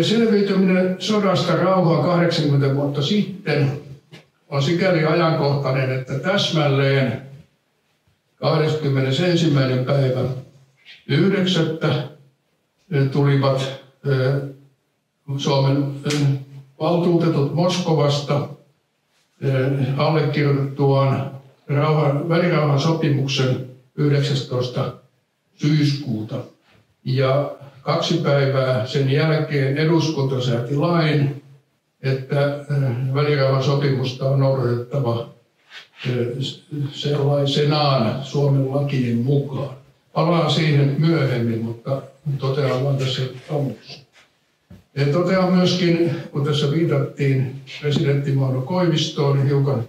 Selviytyminen sodasta rauhaan 80 vuotta sitten on sikäli ajankohtainen, että täsmälleen 21. päivä 9. tulivat Suomen valtuutetut Moskovasta allekirjoitettuaan välirauhan sopimuksen 19. syyskuuta. Ja 2 päivää sen jälkeen eduskunta sääti lain, että välirauhan sopimusta on noudatettava sellaisenaan Suomen lakien mukaan. Palaan siihen myöhemmin, mutta totean vain tässä aluksi. Ja totean myöskin, kun tässä viitattiin presidentti Mauno Koivistoon hiukan,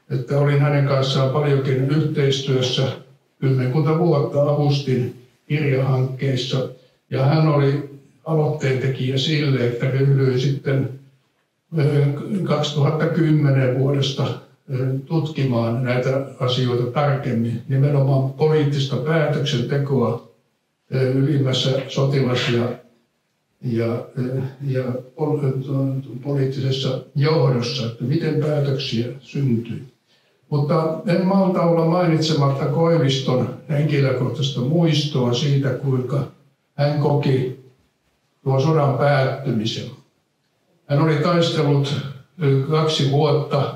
että olin hänen kanssaan paljonkin yhteistyössä. 10 vuotta avustin kirjahankkeissa ja hän oli aloitteentekijä sille, että ryhdyi sitten 2010 vuodesta tutkimaan näitä asioita tarkemmin, nimenomaan poliittista päätöksentekoa ylimmässä sotilas- ja poliittisessa johdossa, että miten päätöksiä syntyy. Mutta en malta olla mainitsematta Koiviston henkilökohtaista muistoa siitä, kuinka hän koki tuon sodan päättymisen. Hän oli taistellut 2 vuotta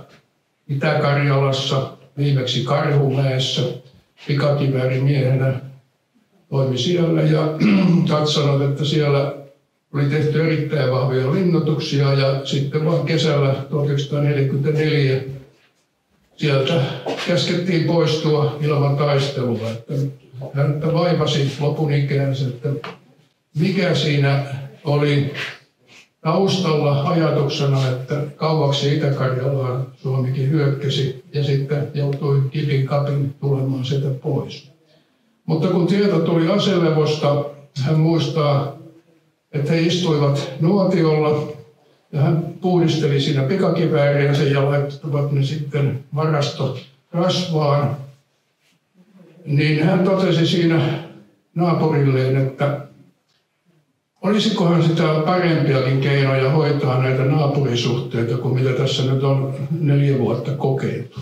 Itä-Karjalassa, viimeksi Karhumäessä, pikakiväärimiehenä toimi siellä ja katsonut, että siellä oli tehty erittäin vahvoja linnoituksia ja sitten vaan kesällä 1944 sieltä käskettiin poistua ilman taistelua. Että hän vaivasi lopun ikäänsä, että mikä siinä oli taustalla ajatuksena, että kauaksi Itä-Karjalaan Suomikin hyökkäsi ja sitten joutui kipin kapin tulemaan sieltä pois. Mutta kun tieto tuli aselevosta, hän muistaa, että he istuivat nuotiolla ja hän puhdisteli siinä pikakivääriänsä ja laittoivat ne sitten varastorasvaan. Niin hän totesi siinä naapurilleen, että olisikohan sitä parempiakin keinoja hoitaa näitä naapurisuhteita kuin mitä tässä nyt on 4 vuotta kokeiltu.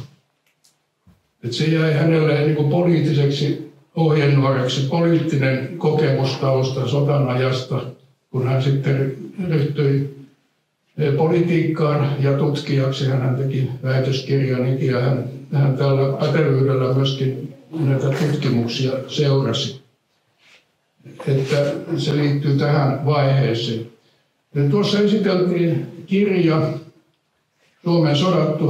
Et se jäi hänelle niin kuin poliittiseksi ohjenuoreksi, poliittinen kokemustausta sodan ajasta, kun hän sitten ryhtyi politiikkaan ja tutkijaksi. Hän teki väitöskirjan ja hän tällä pätevyydellä myöskin näitä tutkimuksia seurasi. Että se liittyy tähän vaiheeseen. Ja tuossa esiteltiin kirja Suomen sodat 1939-1945,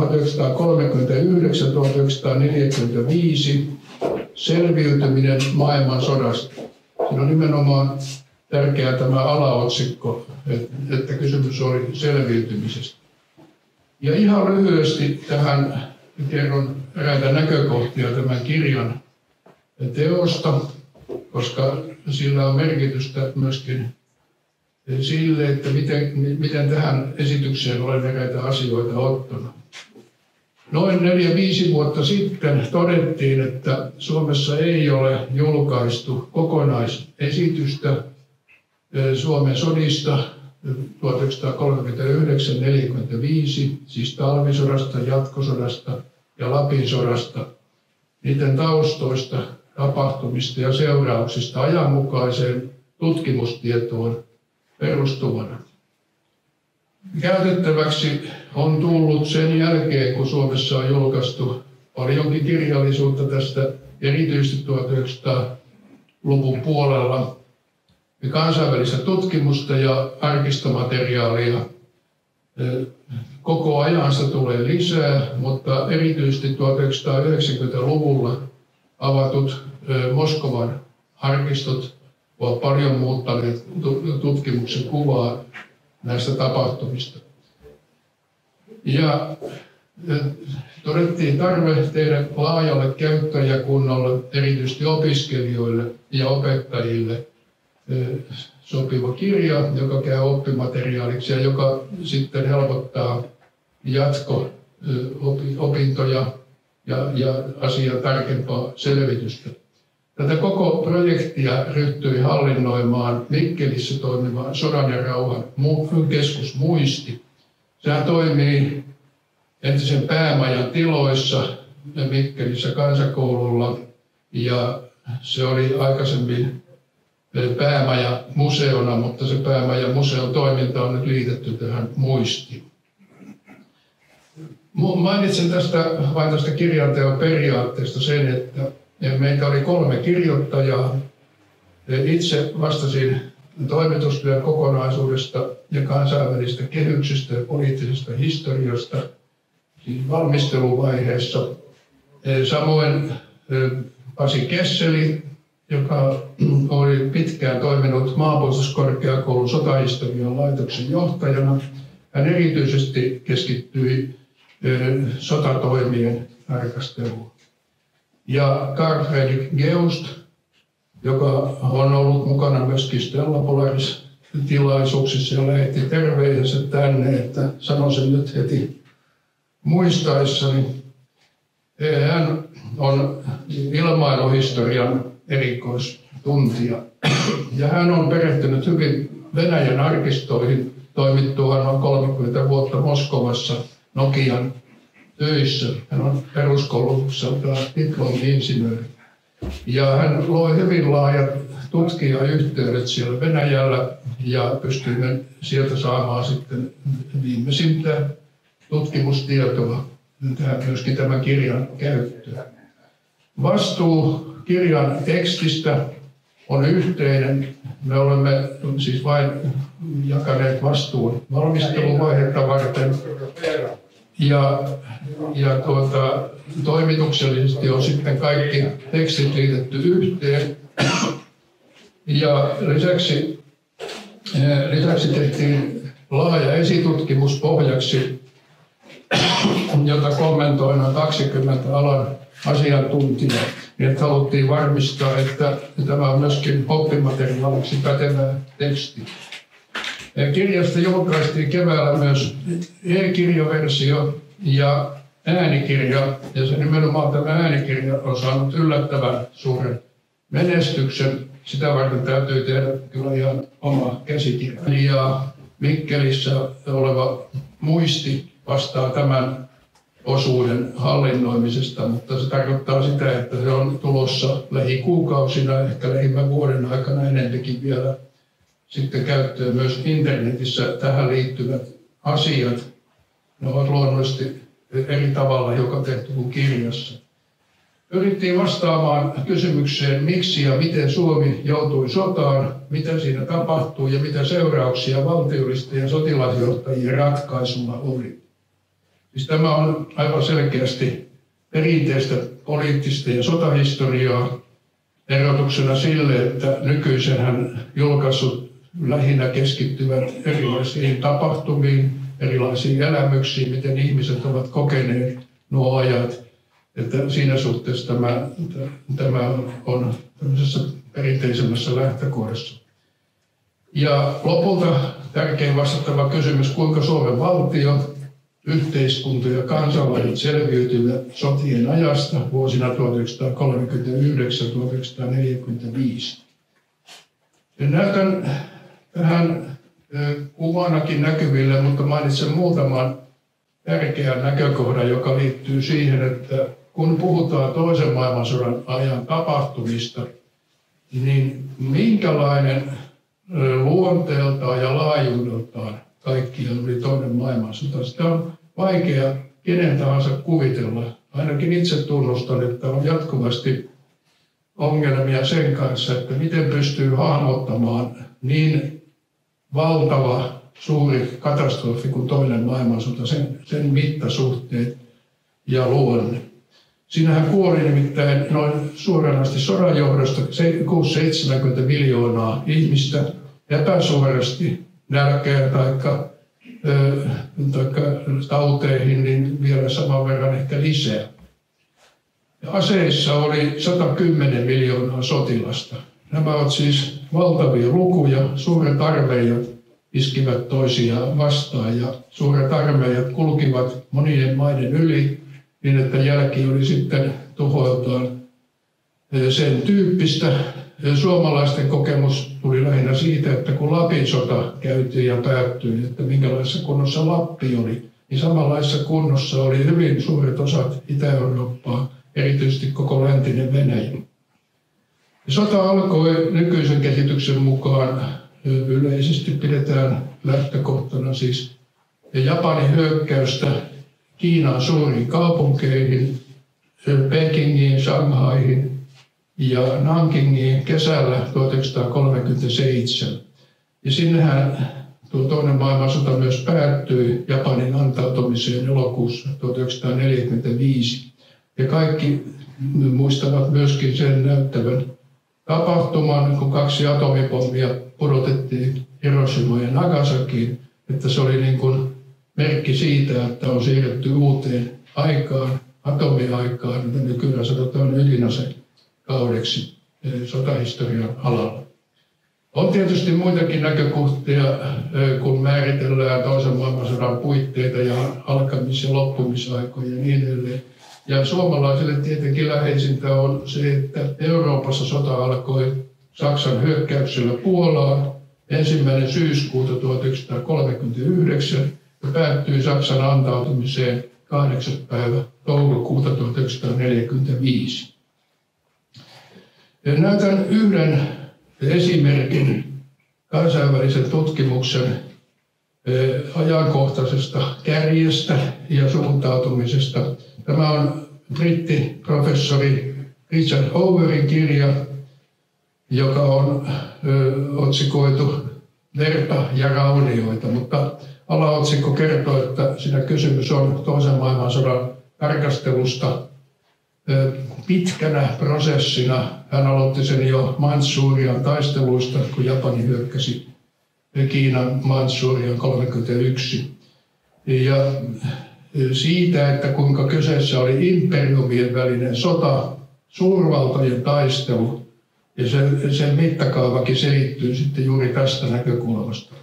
selviytyminen maailmansodasta. Siinä on nimenomaan tärkeää tämä alaotsikko, että kysymys oli selviytymisestä. Ja ihan lyhyesti tähän kerron eräitä näkökohtia tämän kirjan teosta, koska sillä on merkitystä myöskin sille, että miten tähän esitykseen olen eräitä asioita ottanut. Noin 4-5 vuotta sitten todettiin, että Suomessa ei ole julkaistu kokonaisesitystä Suomen sodista 1939-1945, siis talvisodasta, jatkosodasta ja Lapin sodasta, niiden taustoista, tapahtumista ja seurauksista ajanmukaiseen tutkimustietoon perustuvana. Käytettäväksi on tullut sen jälkeen, kun Suomessa on julkaistu paljonkin kirjallisuutta tästä, erityisesti 1900-luvun puolella, kansainvälistä tutkimusta ja arkistomateriaalia. Koko ajan sitä tulee lisää, mutta erityisesti 1990-luvulla avatut Moskovan arkistot ovat paljon muuttaneet tutkimuksen kuvaa näistä tapahtumista. Ja todettiin tarve tehdä laajalle käyttäjäkunnalle, erityisesti opiskelijoille ja opettajille, sopiva kirja, joka käy oppimateriaaliksi ja joka sitten helpottaa jatko-opintoja ja asian tarkempaa selvitystä. Tätä koko projektia ryhtyi hallinnoimaan Mikkelissä toimiva Sodan ja rauhan keskus Muisti. Sehän toimii entisen päämajan tiloissa Mikkelissä kansakoululla ja se oli aikaisemmin päämaja museona, mutta se päämaja museon toiminta on nyt liitetty tähän Muistiin. Mainitsen vain tästä kirjanteon periaatteesta sen, että meitä oli 3 kirjoittajaa. Itse vastasin toimitustyön kokonaisuudesta ja kansainvälisistä kehyksistä ja poliittisesta historiasta siis valmisteluvaiheessa. Samoin Pasi Kesseli, joka oli pitkään toiminut Maanpuolustuskorkeakoulun sotahistorian laitoksen johtajana. Hän erityisesti keskittyi sotatoimien tarkasteluun. Ja Carl Fredrik Geust, joka on ollut mukana myöskin Stella Polaris-tilaisuuksissa ja lähetti terveisensä tänne, että sanon sen nyt heti muistaessani. Hän on ilmailuhistorian erikoistuntija ja hän on perehtynyt hyvin Venäjän arkistoihin toimittuaan noin 30 vuotta Moskovassa Nokian töissä. Hän on peruskoulutukseltaan diplomi-insinööri. Ja hän loi hyvin laajat tutkijayhteydet siellä Venäjällä ja pystyimme sieltä saamaan sitten viimeisintä tutkimustietoa myöskin tämän kirjan käyttöön. Vastuu kirjan tekstistä on yhteinen. Me olemme siis vain jakaneet vastuun valmisteluvaihetta varten. Toimituksellisesti on sitten kaikki tekstit liitetty yhteen. Ja lisäksi tehtiin laaja esitutkimus pohjaksi, jota kommentoi noin 20 alan asiantuntijaa. Niin haluttiin varmistaa, että tämä on myöskin oppimateriaaliksi pätevää tekstiä. Kirjasta julkaistiin keväällä myös e-kirjaversio ja äänikirja, ja se nimenomaan tämä äänikirja on saanut yllättävän suuren menestyksen. Sitä varten täytyy tehdä kyllä ihan oma käsikirja. Ja Mikkelissä oleva Muisti vastaa tämän osuuden hallinnoimisesta, mutta se tarkoittaa sitä, että se on tulossa lähikuukausina, ehkä lähimmän vuoden aikana enemmänkin vielä sitten käyttöön myös internetissä tähän liittyvät asiat. Ne ovat luonnollisesti eri tavalla joka tehty kuin kirjassa. Pyrittiin vastaamaan kysymykseen, miksi ja miten Suomi joutui sotaan, mitä siinä tapahtui ja mitä seurauksia valtiollisten ja sotilasjohtajien ratkaisulla oli. Siis tämä on aivan selkeästi perinteistä poliittista ja sotahistoriaa erotuksena sille, että nykyisenhän julkaisut lähinnä keskittyvät erilaisiin tapahtumiin, erilaisiin elämyksiin, miten ihmiset ovat kokeneet nuo ajat. Että siinä suhteessa tämä on tämmöisessä perinteisemmässä lähtökohdassa. Ja lopulta tärkein vastattava kysymys, kuinka Suomen valtio, yhteiskunta ja kansalaiset selviytyvät sotien ajasta vuosina 1939-1945. Näytän tähän kuvanakin näkyville, mutta mainitsen muutaman tärkeän näkökohdan, joka liittyy siihen, että kun puhutaan toisen maailmansodan ajan tapahtumista, niin minkälainen luonteeltaan ja laajuudeltaan kaikkiaan oli toinen maailmansota. Sitä on vaikea kenen tahansa kuvitella. Ainakin itse tunnustan, että on jatkuvasti ongelmia sen kanssa, että miten pystyy hahmottamaan niin valtava suuri katastrofi kuin toinen maailmansota, sen mittasuhteet ja luonne. Siinähän kuoli nimittäin noin suoranaisesti sodan johdosta 6-70 miljoonaa ihmistä epäsuorasti nälkään tai tauteihin, niin vielä saman verran ehkä lisää. Ja aseissa oli 110 miljoonaa sotilasta. Nämä ovat siis valtavia lukuja, suuret armeijat iskivät toisiaan vastaan ja suuret armeijat kulkivat monien maiden yli niin, että jälki oli sitten tuhoiltaan sen tyyppistä. Suomalaisten kokemus tuli lähinnä siitä, että kun Lapin sota käytiin ja päättyi, että minkälaisessa kunnossa Lappi oli, niin samanlaisessa kunnossa oli hyvin suuret osat Itä-Eurooppaa, erityisesti koko läntinen Venäjä. Sota alkoi nykyisen kehityksen mukaan, yleisesti pidetään lähtökohtana siis Japanin hyökkäystä Kiinan suuriin kaupunkeihin, Pekingiin, Shanghaihin ja Nankingiin kesällä 1937. Ja sinnehän tuo toinen maailmansota myös päättyi Japanin antautumiseen elokuussa 1945. Ja kaikki muistavat myöskin sen näyttävän tapahtuman, kun 2 atomipommia pudotettiin Hiroshimaan ja Nagasakiin, että se oli niin kuin merkki siitä, että on siirretty uuteen aikaan, atomiaikaan, mitä nykyään sanotaan ydinasekaudeksi sotahistorian alalla. On tietysti muitakin näkökohtia, kun määritellään toisen maailmansodan puitteita ja alkamis- ja loppumisaikoja ja niin edelleen. Ja suomalaisille tietenkin läheisintä on se, että Euroopassa sota alkoi Saksan hyökkäyksellä Puolaan 1. syyskuuta 1939 ja päättyi Saksan antautumiseen 8. päivä toukokuuta 1945. Ja näytän yhden esimerkin kansainvälisen tutkimuksen ajankohtaisesta kärjestä ja suuntautumisesta. Tämä on brittiprofessori Richard Hooverin kirja, joka on otsikoitu Verta ja raunioita, mutta alaotsikko kertoo, että siinä kysymys on toisen maailmansodan tarkastelusta pitkänä prosessina. Hän aloitti sen jo Mantsurian taisteluista, kun Japani hyökkäsi Kiinan Mantsurian 1931. Ja siitä, että kuinka kyseessä oli imperiumien välinen sota, suurvaltojen taistelu, ja sen mittakaavakin selittyy sitten juuri tästä näkökulmasta.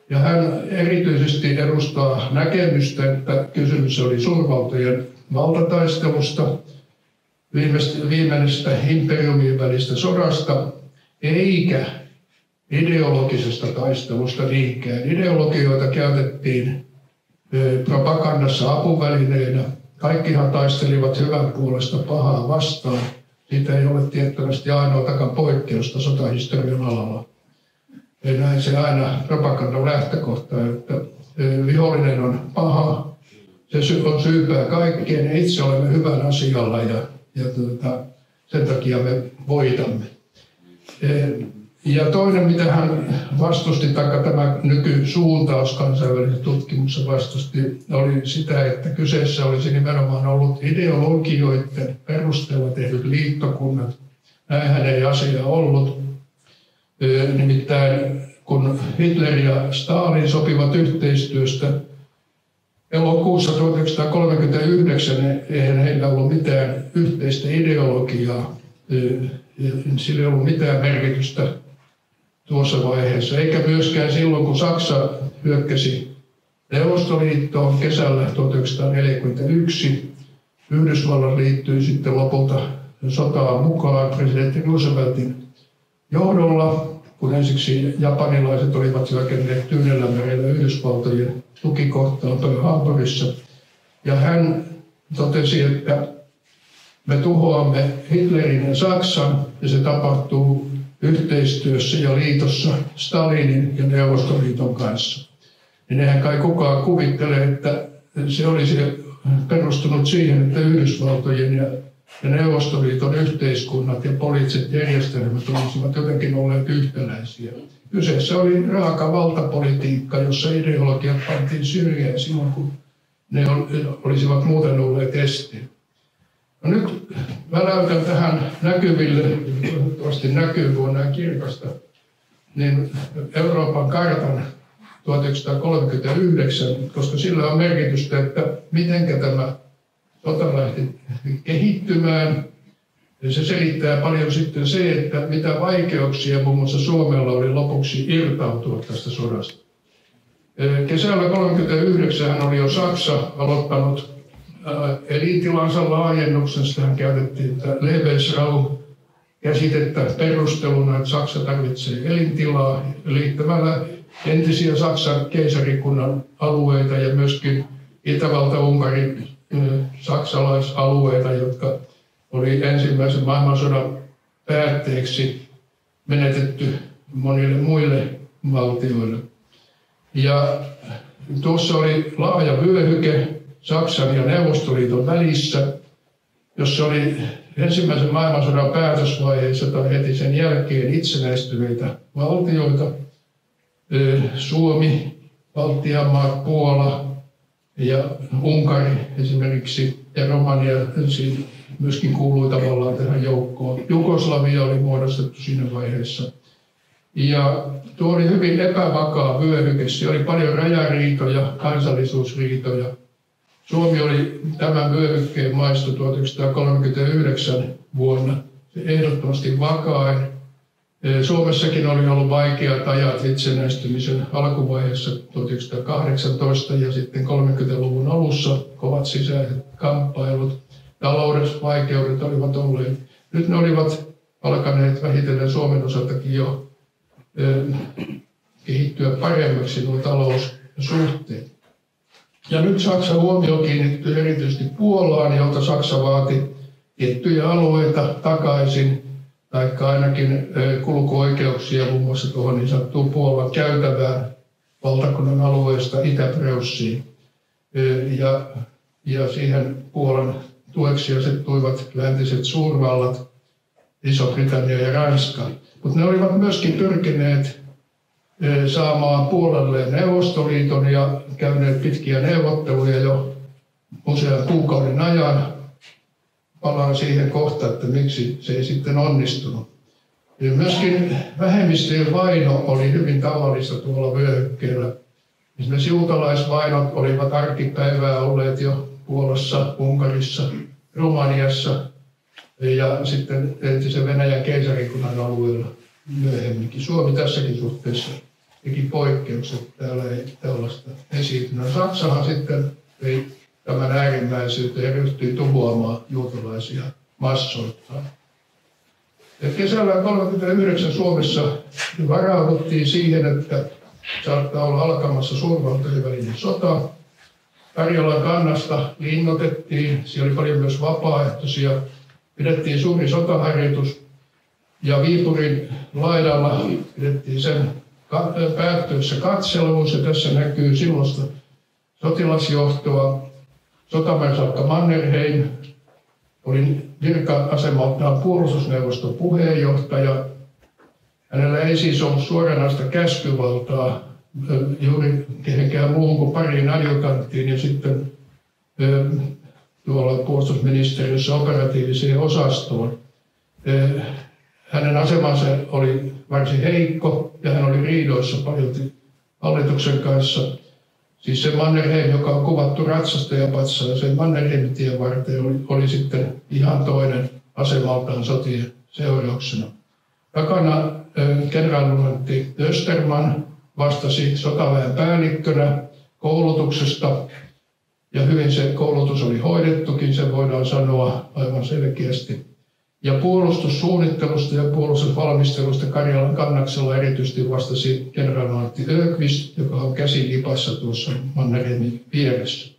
Ja hän erityisesti edustaa näkemystä, että kysymys oli suurvaltojen valtataistelusta, viimeisestä imperiumien välistä sodasta, eikä ideologisesta taistelusta niinkään. Ideologioita käytettiin propagandassa apuvälineenä. Kaikkihan taistelivat hyvän puolesta pahaa vastaan. Siitä ei ole tiettävästi ainoatakaan poikkeusta sotahistorian alalla. Näin se aina propagandan lähtökohta, että vihollinen on paha, se on syypää kaikkeen ja itse olemme hyvän asialla ja sen takia me voitamme. Ja toinen, mitä hän vastusti, tai tämä nykysuuntaus kansainvälisessä tutkimuksessa vastusti, oli sitä, että kyseessä olisi nimenomaan ollut ideologioiden perusteella tehdyt liittokunnat. Näinhän ei asia ollut. Nimittäin kun Hitler ja Stalin sopivat yhteistyöstä elokuussa 1939, eihän heillä ollut mitään yhteistä ideologiaa. Sillä ei ollut mitään merkitystä tuossa vaiheessa, eikä myöskään silloin, kun Saksa hyökkäsi Neuvostoliittoon kesällä 1941. Yhdysvallat liittyi sitten lopulta sotaan mukaan presidentti Rooseveltin johdolla, kun ensiksi japanilaiset olivat hyökänneet Tyynellämerellä Yhdysvaltojen tukikohtaan Pearl Harborissa. Ja hän totesi, että me tuhoamme Hitlerin ja Saksan, ja se tapahtuu yhteistyössä ja liitossa Stalinin ja Neuvostoliiton kanssa. Ja nehän kai kukaan kuvittelee, että se olisi perustunut siihen, että Yhdysvaltojen ja Neuvostoliiton yhteiskunnat ja poliittiset järjestelmät olisivat jotenkin olleet yhtäläisiä. Kyseessä oli raaka valtapolitiikka, jossa ideologiat pantiin syrjään silloin, kun ne olisivat muuten olleet esteen. No nyt väläytän tähän näkyville, toivottavasti näkyy, kun on näin kirkasta, niin Euroopan kartan 1939, koska sillä on merkitystä, että miten tämä sota lähti kehittymään. Ja se selittää paljon sitten se, että mitä vaikeuksia muun muassa Suomella oli lopuksi irtautua tästä sodasta. Kesällä 1939 oli jo Saksa aloittanut elintilansa laajennuksen. Sitähän käytettiin Lebensraum käsitettä perusteluna, että Saksa tarvitsee elintilaa liittämällä entisiä Saksan keisarikunnan alueita ja myöskin Itävalta-Unkarin saksalaisalueita, jotka oli ensimmäisen maailmansodan päätteeksi menetetty monille muille valtioille. Ja tuossa oli laaja vyöhyke Saksan ja Neuvostoliiton välissä, jossa oli ensimmäisen maailmansodan päätösvaiheessa tai heti sen jälkeen itsenäistyneitä valtioita. Suomi, Baltian maat, Puola ja Unkari esimerkiksi ja Romania myöskin kuului tavallaan tähän joukkoon. Jugoslavia oli muodostettu siinä vaiheessa. Ja tuo oli hyvin epävakaa vyöhyke. Siellä oli paljon rajariitoja, kansallisuusriitoja. Suomi oli tämän vyöhykkeen maista 1939 vuonna ehdottomasti vakain. Suomessakin oli ollut vaikeat ajat itsenäistymisen alkuvaiheessa 1918 ja sitten 30-luvun alussa kovat sisäiset kamppailut. Taloudelliset vaikeudet olivat olleet. Nyt ne olivat alkaneet vähitellen Suomen osaltakin jo kehittyä paremmaksi nuo taloussuhteet. Ja nyt Saksan huomio kiinnittyi erityisesti Puolaan, jolta Saksa vaati tiettyjä alueita takaisin, taikka ainakin kulkuoikeuksia muun muassa tuohon niin sanottuun Puolan käytävään valtakunnan alueesta Itä-Preussiin. Ja siihen Puolan tueksi asettuivat läntiset suurvallat, Iso-Britannia ja Ranska. Mutta ne olivat myöskin pyrkineet saamaan Puolalle Neuvostoliiton ja käyneet pitkiä neuvotteluja jo usean kuukauden ajan. Palaan siihen kohta, että miksi se ei sitten onnistunut. Ja myöskin vähemmistöjen vaino oli hyvin tavallista tuolla vyöhykkeellä. Esimerkiksi juutalaisvainot olivat arkipäivää olleet jo Puolassa, Unkarissa, Romaniassa ja sitten entisen Venäjän keisarikunnan alueella myöhemminkin. Suomi tässäkin suhteessa teki poikkeukset, täällä ei tällaista esiintynyt. Saksahan sitten vei tämän äärimmäisyyteen ja ryhtyi tuhoamaan juutalaisia massoittain. Ja kesällä 1939 Suomessa varauduttiin siihen, että saattaa olla alkamassa suurvaltojen välinen sota. Karjalan kannasta linnoitettiin, siellä oli paljon myös vapaaehtoisia. Pidettiin suuri sotaharjoitus ja Viipurin laidalla pidettiin sen päättyessä katselmus, ja tässä näkyy silloista sotilasjohtoa. Sotamarsalkka Mannerheim oli virka-asemaltaan puolustusneuvoston puheenjohtaja. Hänellä ei siis ollut suoranaista käskyvaltaa juuri kehenkään muuhun kuin pariin adjutanttiin ja sitten tuolla puolustusministeriössä operatiiviseen osastoon. Hänen asemansa oli varsin heikko ja hän oli riidoissa paljon hallituksen kanssa. Siis se Mannerheim, joka on kuvattu ratsastajapatsaan, sen Mannerheimin tien varteen oli sitten ihan toinen asemaltaan sotien seurauksena. Takana kenraaliluutnantti Österman vastasi sotaväen päällikkönä koulutuksesta. Ja hyvin se koulutus oli hoidettukin, se voidaan sanoa aivan selkeästi. Ja puolustussuunnittelusta ja puolustusvalmistelusta Karjalan kannaksella erityisesti vastasi kenraaliluutnantti Öqvist, joka on käsilipassa tuossa Mannerheimin vieressä.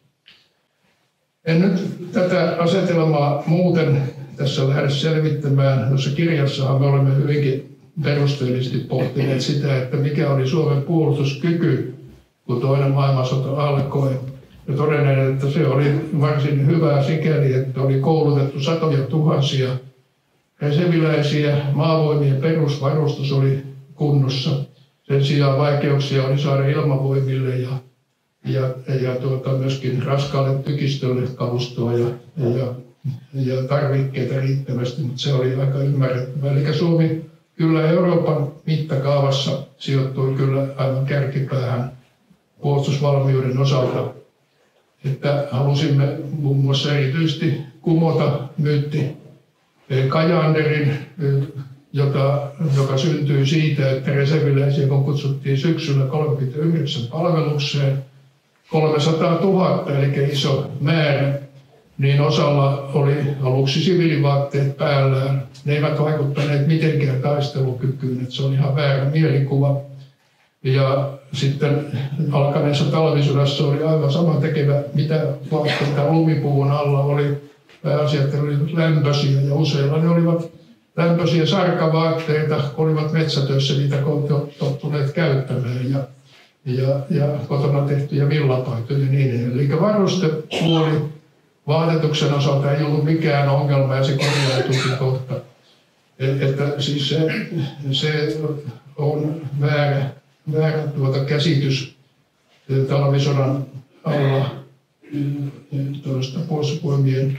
En nyt tätä asetelmaa muuten tässä lähde selvittämään. Tuossa kirjassahan me olemme hyvinkin perusteellisesti pohtineet sitä, että mikä oli Suomen puolustuskyky, kun toinen maailmansota alkoi. Ja todenneet, että se oli varsin hyvä sikäli, että oli koulutettu satoja tuhansia reserviläisiä, maavoimien perusvarustus oli kunnossa. Sen sijaan vaikeuksia oli saada ilmavoimille ja myöskin raskaalle tykistölle kalustoa ja tarvikkeita riittävästi, mutta se oli aika ymmärrettävää. Eli Suomi kyllä Euroopan mittakaavassa sijoittui kyllä aivan kärkipäähän puolustusvalmiuden osalta. Että halusimme muun muassa erityisesti kumota myytti Kajanderin, joka syntyi siitä, että reserviläisiä kun kutsuttiin syksyllä 1939 palvelukseen 300 000, eli iso määrä. niin osalla oli aluksi siviilivaatteet päällään. Ne eivät vaikuttaneet mitenkään taistelukykyyn, että se on ihan väärä mielikuva. Ja sitten alkaneessa talvisodassa oli aivan sama tekevä, mitä vaatteita lumipuvun alla oli. Pääasiat olivat lämpöisiä ja useilla ne olivat lämpöisiä sarkavaatteita, kun olivat metsätöissä niitä tottuneet käyttämään ja kotona tehtyjä villapaitoja ja niin edelleen. Eli varustepuoli vaatetuksen osalta ei ollut mikään ongelma ja se korjautuikin kohta. Että siis se on väärä käsitys talvisodan alla tuosta puolustusvoimien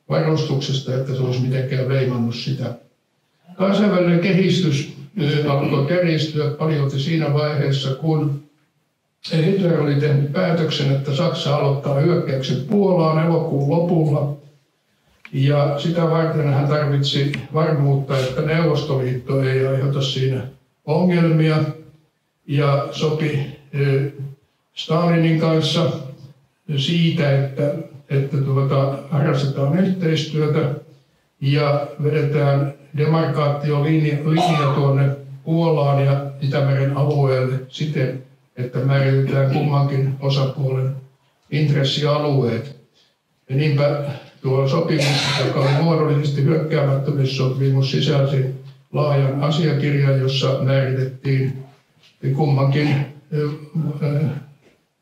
varustuksesta, että se olisi mitenkään leimannut sitä. Kansainvälinen kehitys alkoi kärjistyä paljolti siinä vaiheessa, kun Hitler oli tehnyt päätöksen, että Saksa aloittaa hyökkäyksen Puolaan elokuun lopulla. Ja sitä varten hän tarvitsi varmuutta, että Neuvostoliitto ei aiheuta siinä ongelmia. Ja sopi Stalinin kanssa siitä, että harrastetaan yhteistyötä ja vedetään demarkaatiolinja tuonne Puolaan ja Itämeren alueelle siten, että määritetään kummankin osapuolen intressialueet. Ja niinpä tuo sopimus, joka oli muodollisesti hyökkäämättömyyssopimus, sisälsi laajan asiakirjan, jossa määritettiin kummankin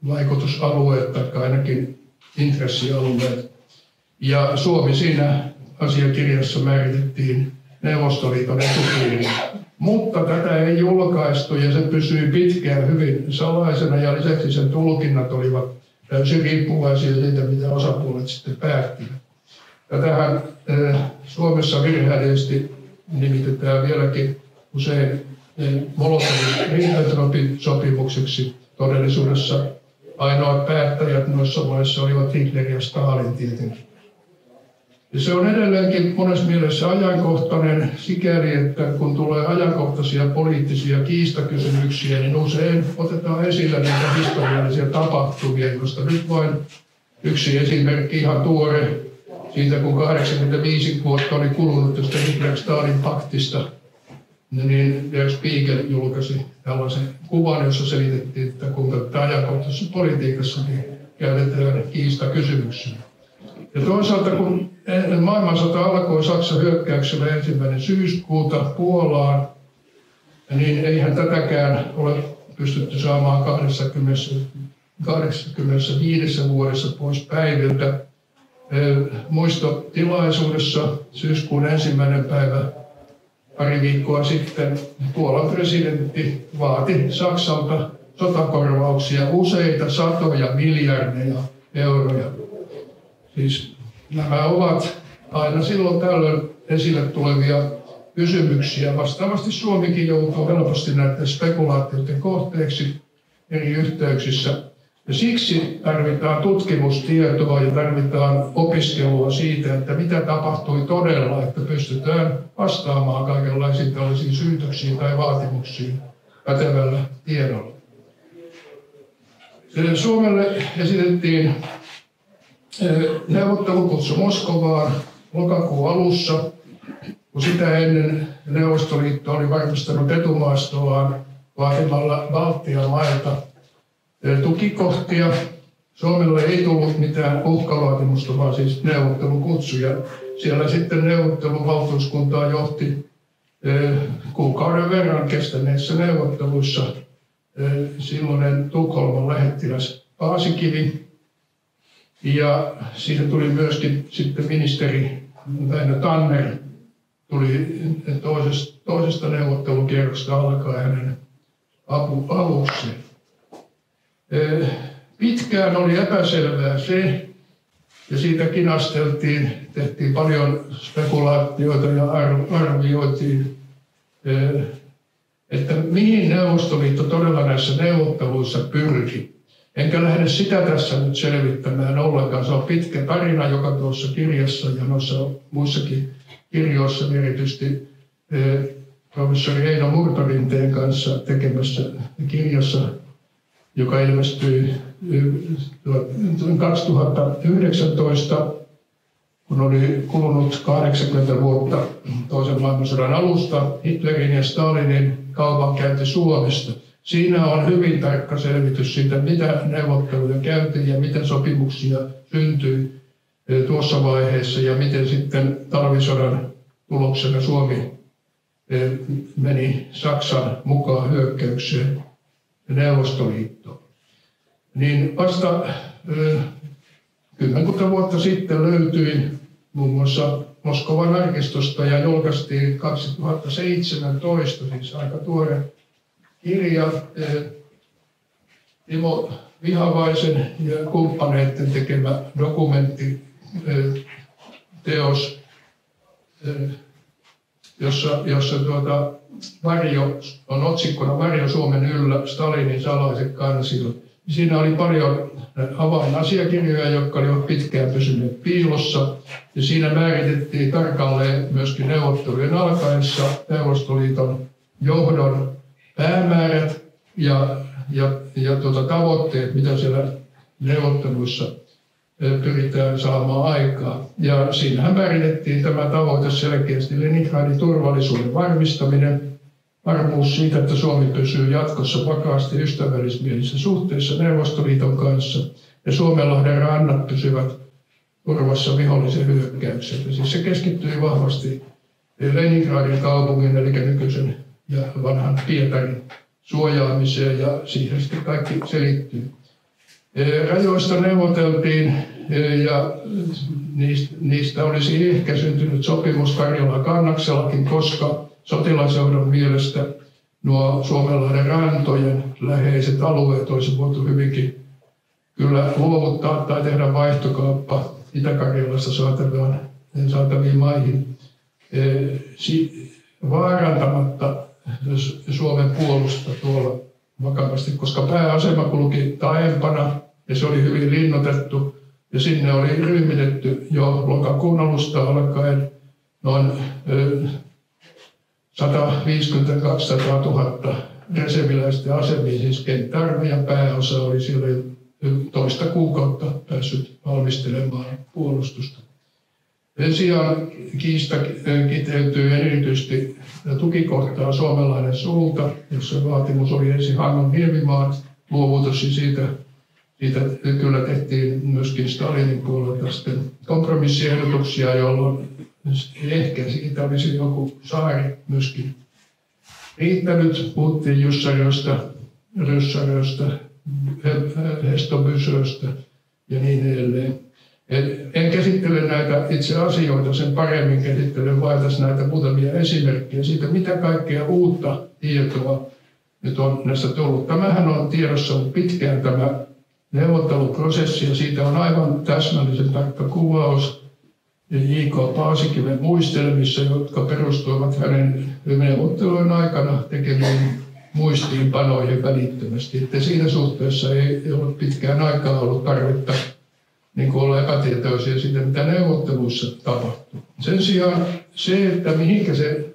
vaikutusalueet tai ainakin intressialueet. Ja Suomi siinä asiakirjassa määritettiin Neuvostoliiton etupiiriin. Mutta tätä ei julkaistu ja se pysyi pitkään hyvin salaisena ja lisäksi sen tulkinnat olivat täysin riippuvaisia siitä, mitä osapuolet sitten päättivät. Tätähän Suomessa virheellisesti nimitetään vieläkin usein Molotovin-Ribbentropin sopimukseksi. Todellisuudessa ainoat päättäjät noissa maissa olivat Hitler ja Stalin tietenkin. Ja se on edelleenkin monessa mielessä ajankohtainen sikäli, että kun tulee ajankohtaisia poliittisia kiistakysymyksiä, niin usein otetaan esille niitä historiallisia tapahtumia, joista nyt vain yksi esimerkki ihan tuore siitä, kun 85 vuotta oli kulunut tästä Hitler-Stalin paktista, niin Der Spiegel julkaisi tällaisen kuvan, jossa selitettiin, että kuinka ajankohtaisessa politiikassakin käytetään kiistakysymyksiä. Ja toisaalta kun maailmansota alkoi Saksan hyökkäyksellä 1. syyskuuta Puolaan, niin eihän tätäkään ole pystytty saamaan 85 vuodessa pois päiviltä. Muistotilaisuudessa syyskuun 1. päivä pari viikkoa sitten Puolan presidentti vaati Saksalta sotakorvauksia useita satoja miljardeja euroja. Siis nämä ovat aina silloin tällöin esille tulevia kysymyksiä. Vastaavasti Suomikin joutuu helposti näiden spekulaatioiden kohteeksi eri yhteyksissä. Ja siksi tarvitaan tutkimustietoa ja tarvitaan opiskelua siitä, että mitä tapahtui todella, että pystytään vastaamaan kaikenlaisiin tällaisiin syytöksiin tai vaatimuksiin pätevällä tiedolla. Suomelle esitettiin neuvottelukutsu Moskovaan lokakuun alussa, kun sitä ennen Neuvostoliitto oli varmistanut etumaastoaan vaatimalla Baltian mailta tukikohtia. Suomelle ei tullut mitään uhkavaatimusta, vaan siis neuvottelukutsuja. Siellä sitten neuvotteluvaltuuskuntaa johti kuukauden verran kestäneissä neuvotteluissa silloinen Tukholman lähettiläs Paasikivi. Ja siihen tuli myöskin sitten ministeri Väinö Tanner tuli toisesta neuvottelukierrosta alkaen hänen avukseen. Pitkään oli epäselvää se, ja siitä kinasteltiin, tehtiin paljon spekulaatioita ja arvioitiin, että mihin Neuvostoliitto todella näissä neuvotteluissa pyrki. Enkä lähde sitä tässä nyt selvittämään ollenkaan. Se on pitkä tarina, joka tuossa kirjassa ja noissa muissakin kirjoissa, erityisesti professori Eino Murtorinteen kanssa tekemässä kirjassa, joka ilmestyi 2019, kun oli kulunut 80 vuotta toisen maailmansodan alusta, Hitlerin ja Stalinin kaupankäynti Suomesta. Siinä on hyvin tarkka selvitys siitä, mitä neuvotteluja käytiin ja mitä sopimuksia syntyi tuossa vaiheessa ja miten sitten talvisodan tuloksena Suomi meni Saksan mukaan hyökkäykseen Neuvostoliittoon. Niin vasta 10 vuotta sitten löytyi muun muassa Moskovan arkistosta ja julkaistiin 2017, siis aika tuore kirja, Timo Vihavaisen ja kumppaneiden tekemä dokumenttiteos, jossa Varjo on otsikkona Varjo Suomen yllä, Stalinin salaiset kansiot. Siinä oli paljon avainasiakirjoja, jotka olivat pitkään pysyneet piilossa. Ja siinä määritettiin tarkalleen myöskin neuvottelujen alkaessa Neuvostoliiton johdon päämäärät ja tavoitteet, mitä siellä neuvotteluissa pyritään saamaan aikaan. Ja siinähän määritettiin tämä tavoite selkeästi: Leningradin turvallisuuden varmistaminen, varmuus siitä, että Suomi pysyy jatkossa vakaasti ystävällismielisissä suhteissa Neuvostoliiton kanssa ja Suomenlahden rannat pysyvät turvassa vihollisen hyökkäykseltä. Siis se keskittyi vahvasti Leningradin kaupungin, eli nykyisen ja vanhan Pietarin suojaamiseen, ja siihen sitten kaikki selittyy. Rajoista neuvoteltiin ja niistä olisi ehkä syntynyt sopimus Karjala-Kannaksellakin, koska sotilasjohdon mielestä nuo Suomenlahden rantojen läheiset alueet olisi voitu hyvinkin kyllä luovuttaa tai tehdä vaihtokauppa Itä-Karjalasta saataviin maihin vaarantamatta Suomen puolusta tuolla vakavasti, koska pääasema kulki taempana ja se oli hyvin linnoitettu ja sinne oli ryhmitetty jo lokakuun alusta alkaen noin 150-200 000 reserviläisten asemiin, siis kenttäarmeijan pääosa oli siellä toista kuukautta päässyt valmistelemaan puolustusta. Sen sijaan kiista kiteytyy erityisesti tukikohtaa Suomenlahden sulta, jossa vaatimus oli ensin Hangon Niemimaan luovutus, ja siitä kyllä tehtiin myöskin Stalinin puolelta sitten kompromissiehdotuksia, jolloin ehkä siitä olisi joku saari myöskin riittänyt. Puhuttiin Jussariosta, Ryssariosta, Hestobysöstä ja niin edelleen. En käsittele näitä itse asioita sen paremmin, käsittelen vain tässä näitä muutamia esimerkkejä siitä, mitä kaikkea uutta tietoa nyt on näistä tullut. Tämähän on tiedossa ollut pitkään tämä neuvotteluprosessi, ja siitä on aivan täsmällisen tarkka kuvaus J.K. Paasikiven muistelmissa, jotka perustuivat hänen neuvottelujen aikana tekemiin muistiinpanoihin välittömästi. Että siinä suhteessa ei ole pitkään aikaa ollut tarvetta olla epätietoisia siitä, mitä neuvotteluissa tapahtuu. Sen sijaan se, että mihinkä se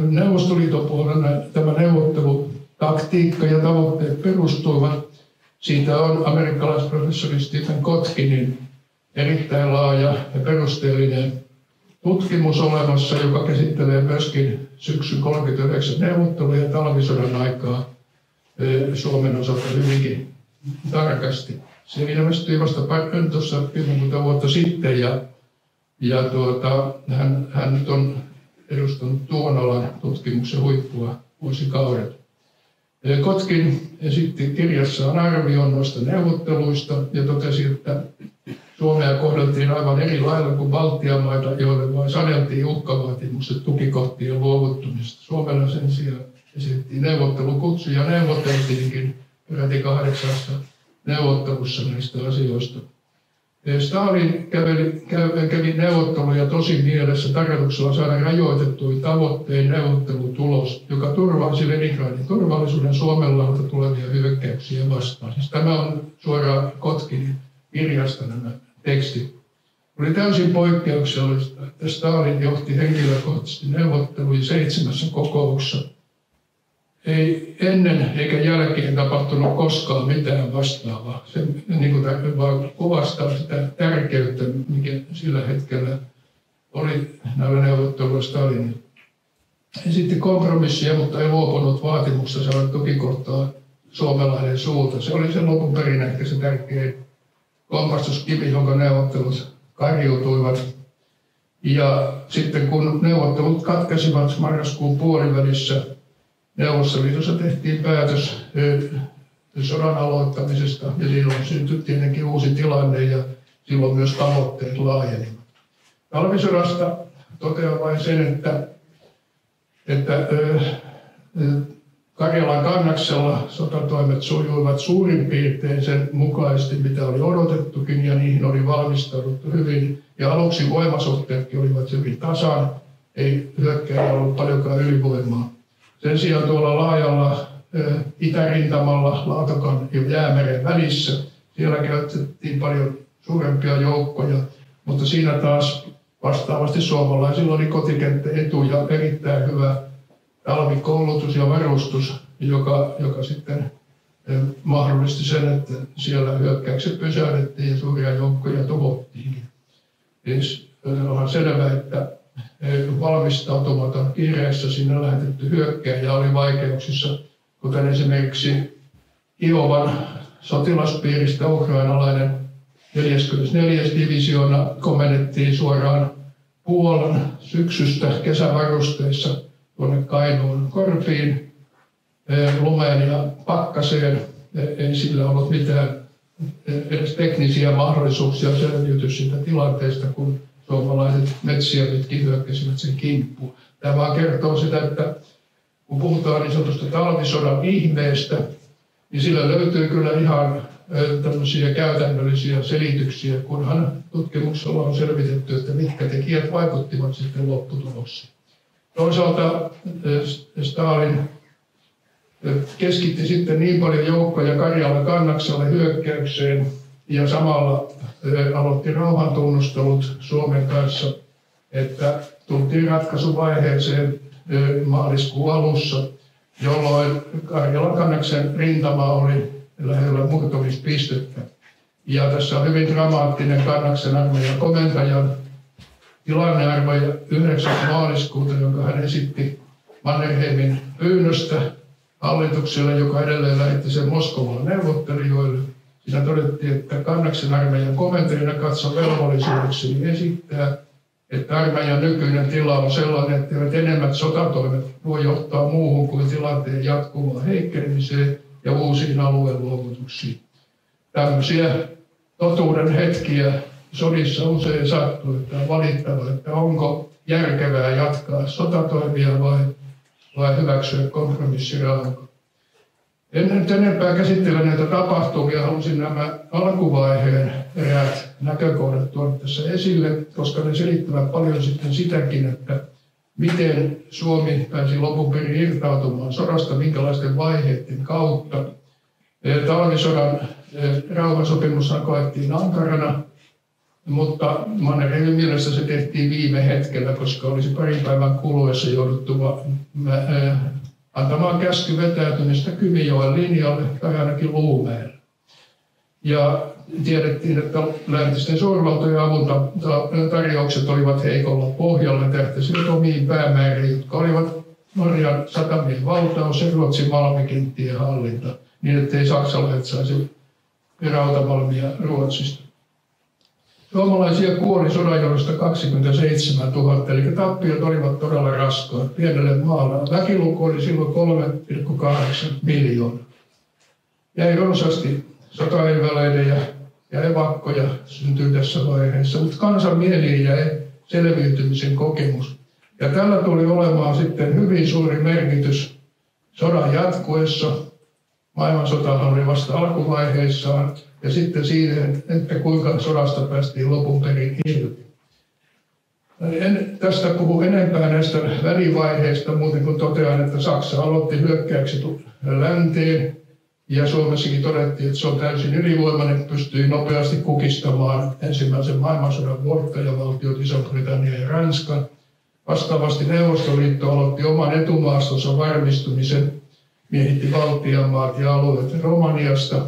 Neuvostoliiton puolella tämä neuvottelutaktiikka ja tavoitteet perustuivat, siitä on amerikkalaisprofessori Stephen Kotkinin erittäin laaja ja perusteellinen tutkimus olemassa, joka käsittelee myöskin syksyn 1939 neuvotteluja talvisodan aikaa Suomen osalta hyvinkin tarkasti. Se ilmestyi vasta tuossa 10 vuotta sitten ja hän nyt on edustanut tuon alan tutkimuksen huippua vuosikaudet. Kotkin esitti kirjassaan arvion noista neuvotteluista ja totesi, että Suomea kohdeltiin aivan eri lailla kuin Baltian maita, joille vain saneltiin uhkavaatimukset tukikohtien luovuttumisesta. Suomella sen sijaan esitettiin neuvottelukutsu ja neuvoteltiinkin peräti 8 neuvottelussa näistä asioista. Stalin kävi neuvotteluja tosi mielessä tarkoituksella saada rajoitettuin tavoittein neuvottelutulos, joka turvaisi Leningradin turvallisuuden Suomenlahdelta tulevia hyökkäyksiä vastaan. Siis tämä on suoraan Kotkinin kirjasta nämä tekstit. Oli täysin poikkeuksellista, että Stalin johti henkilökohtaisesti neuvotteluja 7 kokouksessa. Ei ennen eikä jälkeen tapahtunut koskaan mitään vastaavaa. Se vaan kuvastaa sitä tärkeyttä, mikä sillä hetkellä oli näillä neuvotteluilla Stalin. Esitti kompromissia, mutta ei luopunut vaatimusta saada tukikohtaa Suomenlahden suulta. Se oli sen lopun perin ehkä se tärkein kompastuskivi, jonka neuvottelut kariutuivat. Ja sitten kun neuvottelut katkesivat marraskuun puolivälissä, Neuvostoliitossa tehtiin päätös sodan aloittamisesta ja silloin syntyi tietenkin uusi tilanne ja silloin myös tavoitteet laajenivat. Talvisodasta totean vain sen, että Karjalan kannaksella sotatoimet sujuivat suurin piirtein sen mukaisesti, mitä oli odotettukin, ja niihin oli valmistauduttu hyvin. Ja aluksi voimasuhteetkin olivat hyvin tasan, ei hyökkäjä ollut paljonkaan ylivoimaa. Sen sijaan tuolla laajalla itärintamalla, Laatokan ja Jäämeren välissä, siellä käytettiin paljon suurempia joukkoja, mutta siinä taas vastaavasti suomalaisilla oli kotikenttäetu ja erittäin hyvä talvikoulutus ja varustus, joka sitten mahdollisti sen, että siellä hyökkäykset pysäytettiin ja suuria joukkoja tuhottiin. Siis onhan selvä, että valmistautumaton kiireessä sinne lähetetty hyökkääjä oli vaikeuksissa, kuten esimerkiksi Iovan sotilaspiiristä ukrainalainen 44. divisioona komennettiin suoraan Puolan syksystä kesävarusteissa tuonne Kainuun korpiin, lumeen ja pakkaseen. Ei sillä ollut mitään edes teknisiä mahdollisuuksia selviytyä siitä tilanteesta, kun suomalaiset metsiä pitkin hyökkäsivät sen kimppuun. Tämä vaan kertoo sitä, että kun puhutaan niin sanotusta talvisodan ihmeestä, niin sillä löytyy kyllä ihan tämmöisiä käytännöllisiä selityksiä, kunhan tutkimuksella on selvitetty, että mitkä tekijät vaikuttivat sitten lopputulokseen. Toisaalta Stalin keskitti sitten niin paljon joukkoja Karjalan kannaksalle hyökkäykseen ja samalla aloitti rauhantunnustelut Suomen kanssa, että tultiin ratkaisuvaiheeseen maaliskuun alussa, jolloin Karjalan kannaksen rintama oli lähellä murtumispistettä. Ja tässä on hyvin dramaattinen kannaksen armeijan komentajan tilannearvoja 9. maaliskuuta, jonka hän esitti Mannerheimin pyynnöstä hallitukselle, joka edelleen lähetti sen Moskovan neuvottelijoille. Siinä todettiin, että kannaksen armeijan komentajana katsoi velvollisuudeksi esittää, että armeijan nykyinen tila on sellainen, että enemmät sotatoimet voi johtaa muuhun kuin tilanteen jatkuvaan heikkenemiseen ja uusiin alueen luovutuksiin. Tämmöisiä totuuden hetkiä sodissa usein sattuu, että on valittava, että onko järkevää jatkaa sotatoimia vai hyväksyä kompromissirauha. En nyt enempää käsittele näitä tapahtumia, halusin nämä alkuvaiheen eräät näkökohdat tuoda tässä esille, koska ne selittävät paljon sitten sitäkin, että miten Suomi pääsi lopun perin irtautumaan sodasta, minkälaisten vaiheiden kautta. Talvisodan rauhansopimushan koettiin ankarana, mutta Mannerheimin mielestä se tehtiin viime hetkellä, koska olisi parin päivän kuluessa jouduttu antamaan käsky vetäytymistä Kymijoen linjalle tai ainakin Luumäelle. Ja tiedettiin, että läntisten suurvaltojen avuntarjoukset olivat heikolla pohjalla ja tähtäisivät omiin päämääriin, jotka olivat Norjan satamien valtaus ja Ruotsin malmikenttien hallinta, niin ettei saksalaiset saisi rautamalmia Ruotsista. Suomalaisia kuoli sodan johdosta 27 000, eli tappiot olivat todella raskaat pienelle maalle. Väkiluku oli silloin 3,8 miljoonaa. Jäi runsaasti sotainvaledeja ja evakkoja syntyi tässä vaiheessa, mutta kansan mieliin jäi selviytymisen kokemus. Ja tällä tuli olemaan sitten hyvin suuri merkitys sodan jatkuessa. Maailmansotahan oli vasta alkuvaiheissaan. Ja sitten siihen, että kuinka sodasta päästiin lopun perin irti. En tästä puhu enempää näistä välivaiheista, muuten kuin totean, että Saksa aloitti hyökkäykset länteen. Ja Suomessakin todettiin, että se on täysin ylivoimainen, pystyi nopeasti kukistamaan ensimmäisen maailmansodan voittajavaltiot Iso-Britannia ja Ranska. Vastaavasti Neuvostoliitto aloitti oman etumaastonsa varmistumisen, miehitti Baltian maat ja alueet Romaniasta.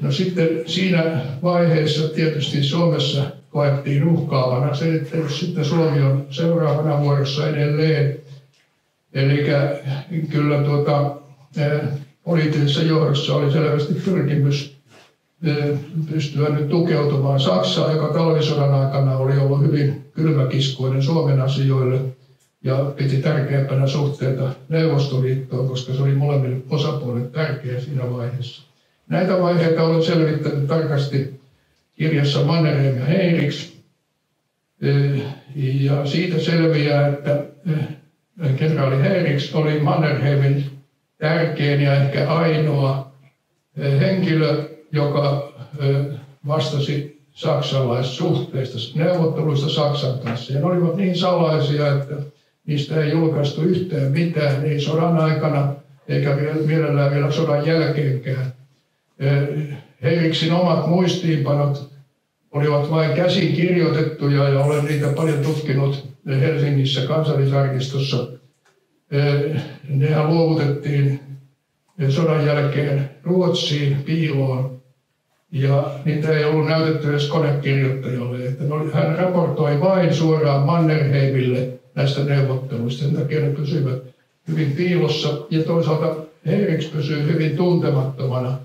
No sitten siinä vaiheessa tietysti Suomessa koettiin uhkaavana. Se, että jos sitten Suomi on seuraavana vuorossa edelleen. Eli kyllä poliittisessa johdossa oli selvästi pyrkimys pystyä nyt tukeutumaan Saksaan, joka talvisodan aikana oli ollut hyvin kylmäkiskoinen Suomen asioille ja piti tärkeimpänä suhteita Neuvostoliittoon, koska se oli molemmille osapuolille tärkeä siinä vaiheessa. Näitä vaiheita olen selvittänyt tarkasti kirjassa Mannerheim ja Heinrichs, ja siitä selviää, että kenraali Heinrichs oli Mannerheimin tärkein ja ehkä ainoa henkilö, joka vastasi saksalaissuhteista, neuvotteluista Saksan kanssa. Ja ne olivat niin salaisia, että niistä ei julkaistu yhtään mitään, ei sodan aikana eikä mielellään vielä sodan jälkeenkään. Heinrichsin omat muistiinpanot olivat vain käsin kirjoitettuja ja olen niitä paljon tutkinut Helsingissä kansallisarkistossa. Nehän luovutettiin sodan jälkeen Ruotsiin piiloon ja niitä ei ollut näytetty edes konekirjoittajalle. Että hän raportoi vain suoraan Mannerheimille näistä neuvotteluista. Sen takia ne pysyivät hyvin piilossa ja toisaalta Heinrichs pysyy hyvin tuntemattomana,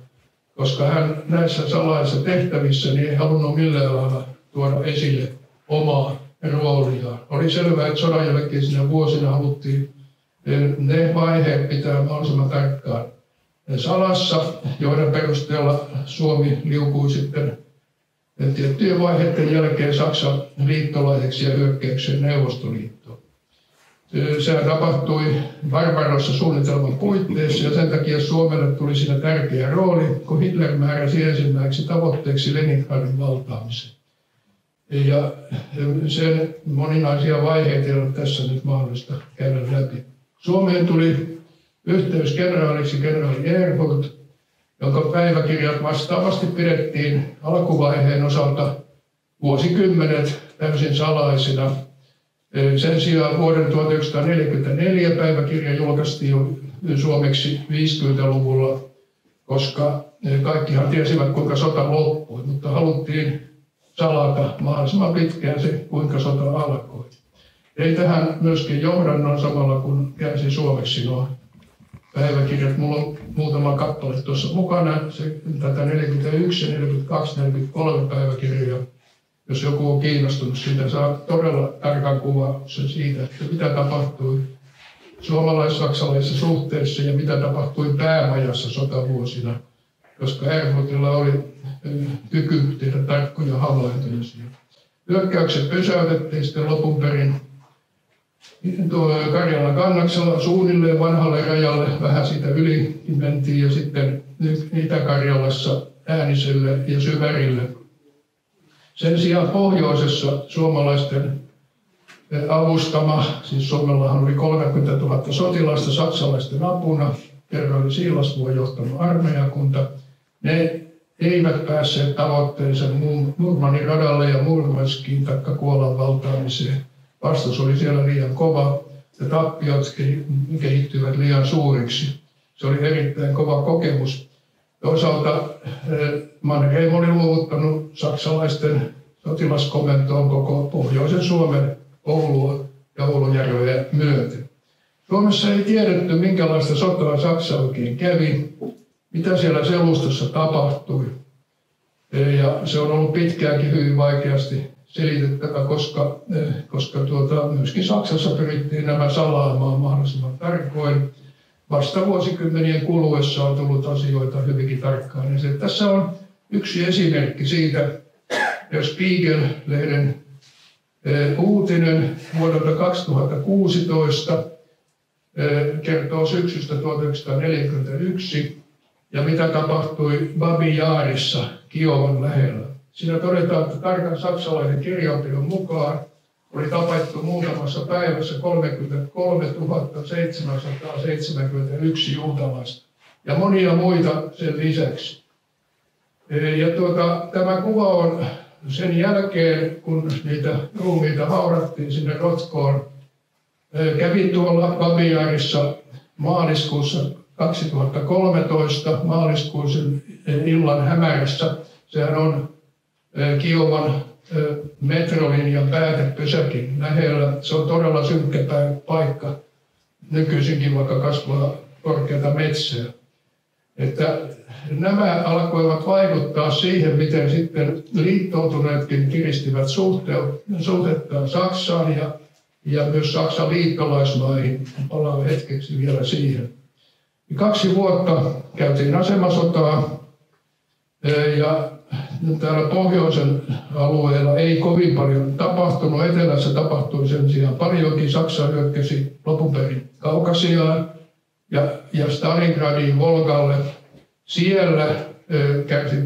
koska hän näissä salaisissa tehtävissä niin ei halunnut millään lailla tuoda esille omaa rooliaan. Oli selvää, että sodan jälkeisinä vuosina haluttiin ne vaiheet pitää mahdollisimman tarkkaan salassa, joiden perusteella Suomi liukui sitten tiettyjen vaiheiden jälkeen Saksan liittolaiseksi ja hyökkäykseen Neuvostoliittoon. Sehän tapahtui Barbarossa-suunnitelman puitteissa ja sen takia Suomelle tuli siinä tärkeä rooli, kun Hitler määräsi ensimmäiseksi tavoitteeksi Leningradin valtaamisen. Ja sen moninaisia vaiheita ei ole tässä nyt mahdollista käydä läpi. Suomeen tuli yhteyskenraaliksi kenraali Erhult, jonka päiväkirjat vastaavasti pidettiin alkuvaiheen osalta vuosikymmenet täysin salaisina. Sen sijaan vuoden 1944 päiväkirja julkaistiin suomeksi 50-luvulla, koska kaikkihan tiesivät, kuinka sota loppui, mutta haluttiin salata mahdollisimman pitkään se, kuinka sota alkoi. Ei tähän myöskin johdannon samalla, kun käänsin suomeksi nuo päiväkirjat. Mulla on muutama kappale tuossa mukana, tätä 41, 42, 43 päiväkirjaa. Jos joku on kiinnostunut siitä, saa todella tarkan kuvauksen siitä, että mitä tapahtui suomalais-saksalaisissa suhteissa ja mitä tapahtui päämajassa sotavuosina, koska Erhultilla oli kyky tehdä tarkkoja havaintoja siitä. Hyökkäykset pysäytettiin sitten lopun perin Karjalan kannaksella suunnilleen vanhalle rajalle, vähän siitä yli mentiin ja sitten Itä-Karjalassa Ääniselle ja Syvärille. Sen sijaan pohjoisessa suomalaisten avustama, siis Suomellahan oli 30 000 sotilasta saksalaisten apuna, kenraali Siilasvuon johtama armeijakunta, ne eivät päässeet tavoitteeseen Murmanin radalle ja Murmanskiin taikka Kuolan valtaamiseen. Vastus oli siellä liian kova ja tappiot kehittyivät liian suuriksi. Se oli erittäin kova kokemus. Toisaalta Mannerheim oli luovuttanut saksalaisten sotilaskomentoon koko pohjoisen Suomen Oulua ja Oulujärveä myöten. Suomessa ei tiedetty, minkälaista sotaa Saksa oikein kävi, mitä siellä selustossa tapahtui. Ja se on ollut pitkäänkin hyvin vaikeasti selitettävä, koska myöskin Saksassa pyrittiin nämä salaamaan mahdollisimman tarkoin. Vasta vuosikymmenien kuluessa on tullut asioita hyvinkin tarkkaan. Ja tässä on yksi esimerkki siitä, jos Spiegel-lehden uutinen vuodelta 2016 kertoo syksystä 1941 ja mitä tapahtui Babi Yarissa Kiovan lähellä. Siinä todetaan, että tarkan saksalaisen kirjanpidon mukaan oli tapettu muutamassa päivässä 33 771 juutalaista ja monia muita sen lisäksi. Ja tämä kuva on sen jälkeen, kun niitä ruumiita haudattiin sinne rotkoon. Kävin tuolla Babi Yarissa maaliskuussa 2013, maaliskuisen illan hämärässä. Sehän on Kiovan metrolinjan päätepysäkin lähellä. Se on todella synkkä paikka. Nykyisinkin vaikka kasvaa korkeata metsää. Että nämä alkoivat vaikuttaa siihen, miten sitten liittoutuneetkin kiristivät suhteettaan Saksaan ja myös Saksan liittolaismaihin. Palaan hetkeksi vielä siihen. 2 vuotta käytiin asemasotaa ja täällä pohjoisen alueella ei kovin paljon tapahtunut. Etelässä tapahtui sen sijaan paljonkin. Saksa hyökkäsi lopun perin Kaukasiaan ja Stalingradiin, Volgalle. Siellä kärsi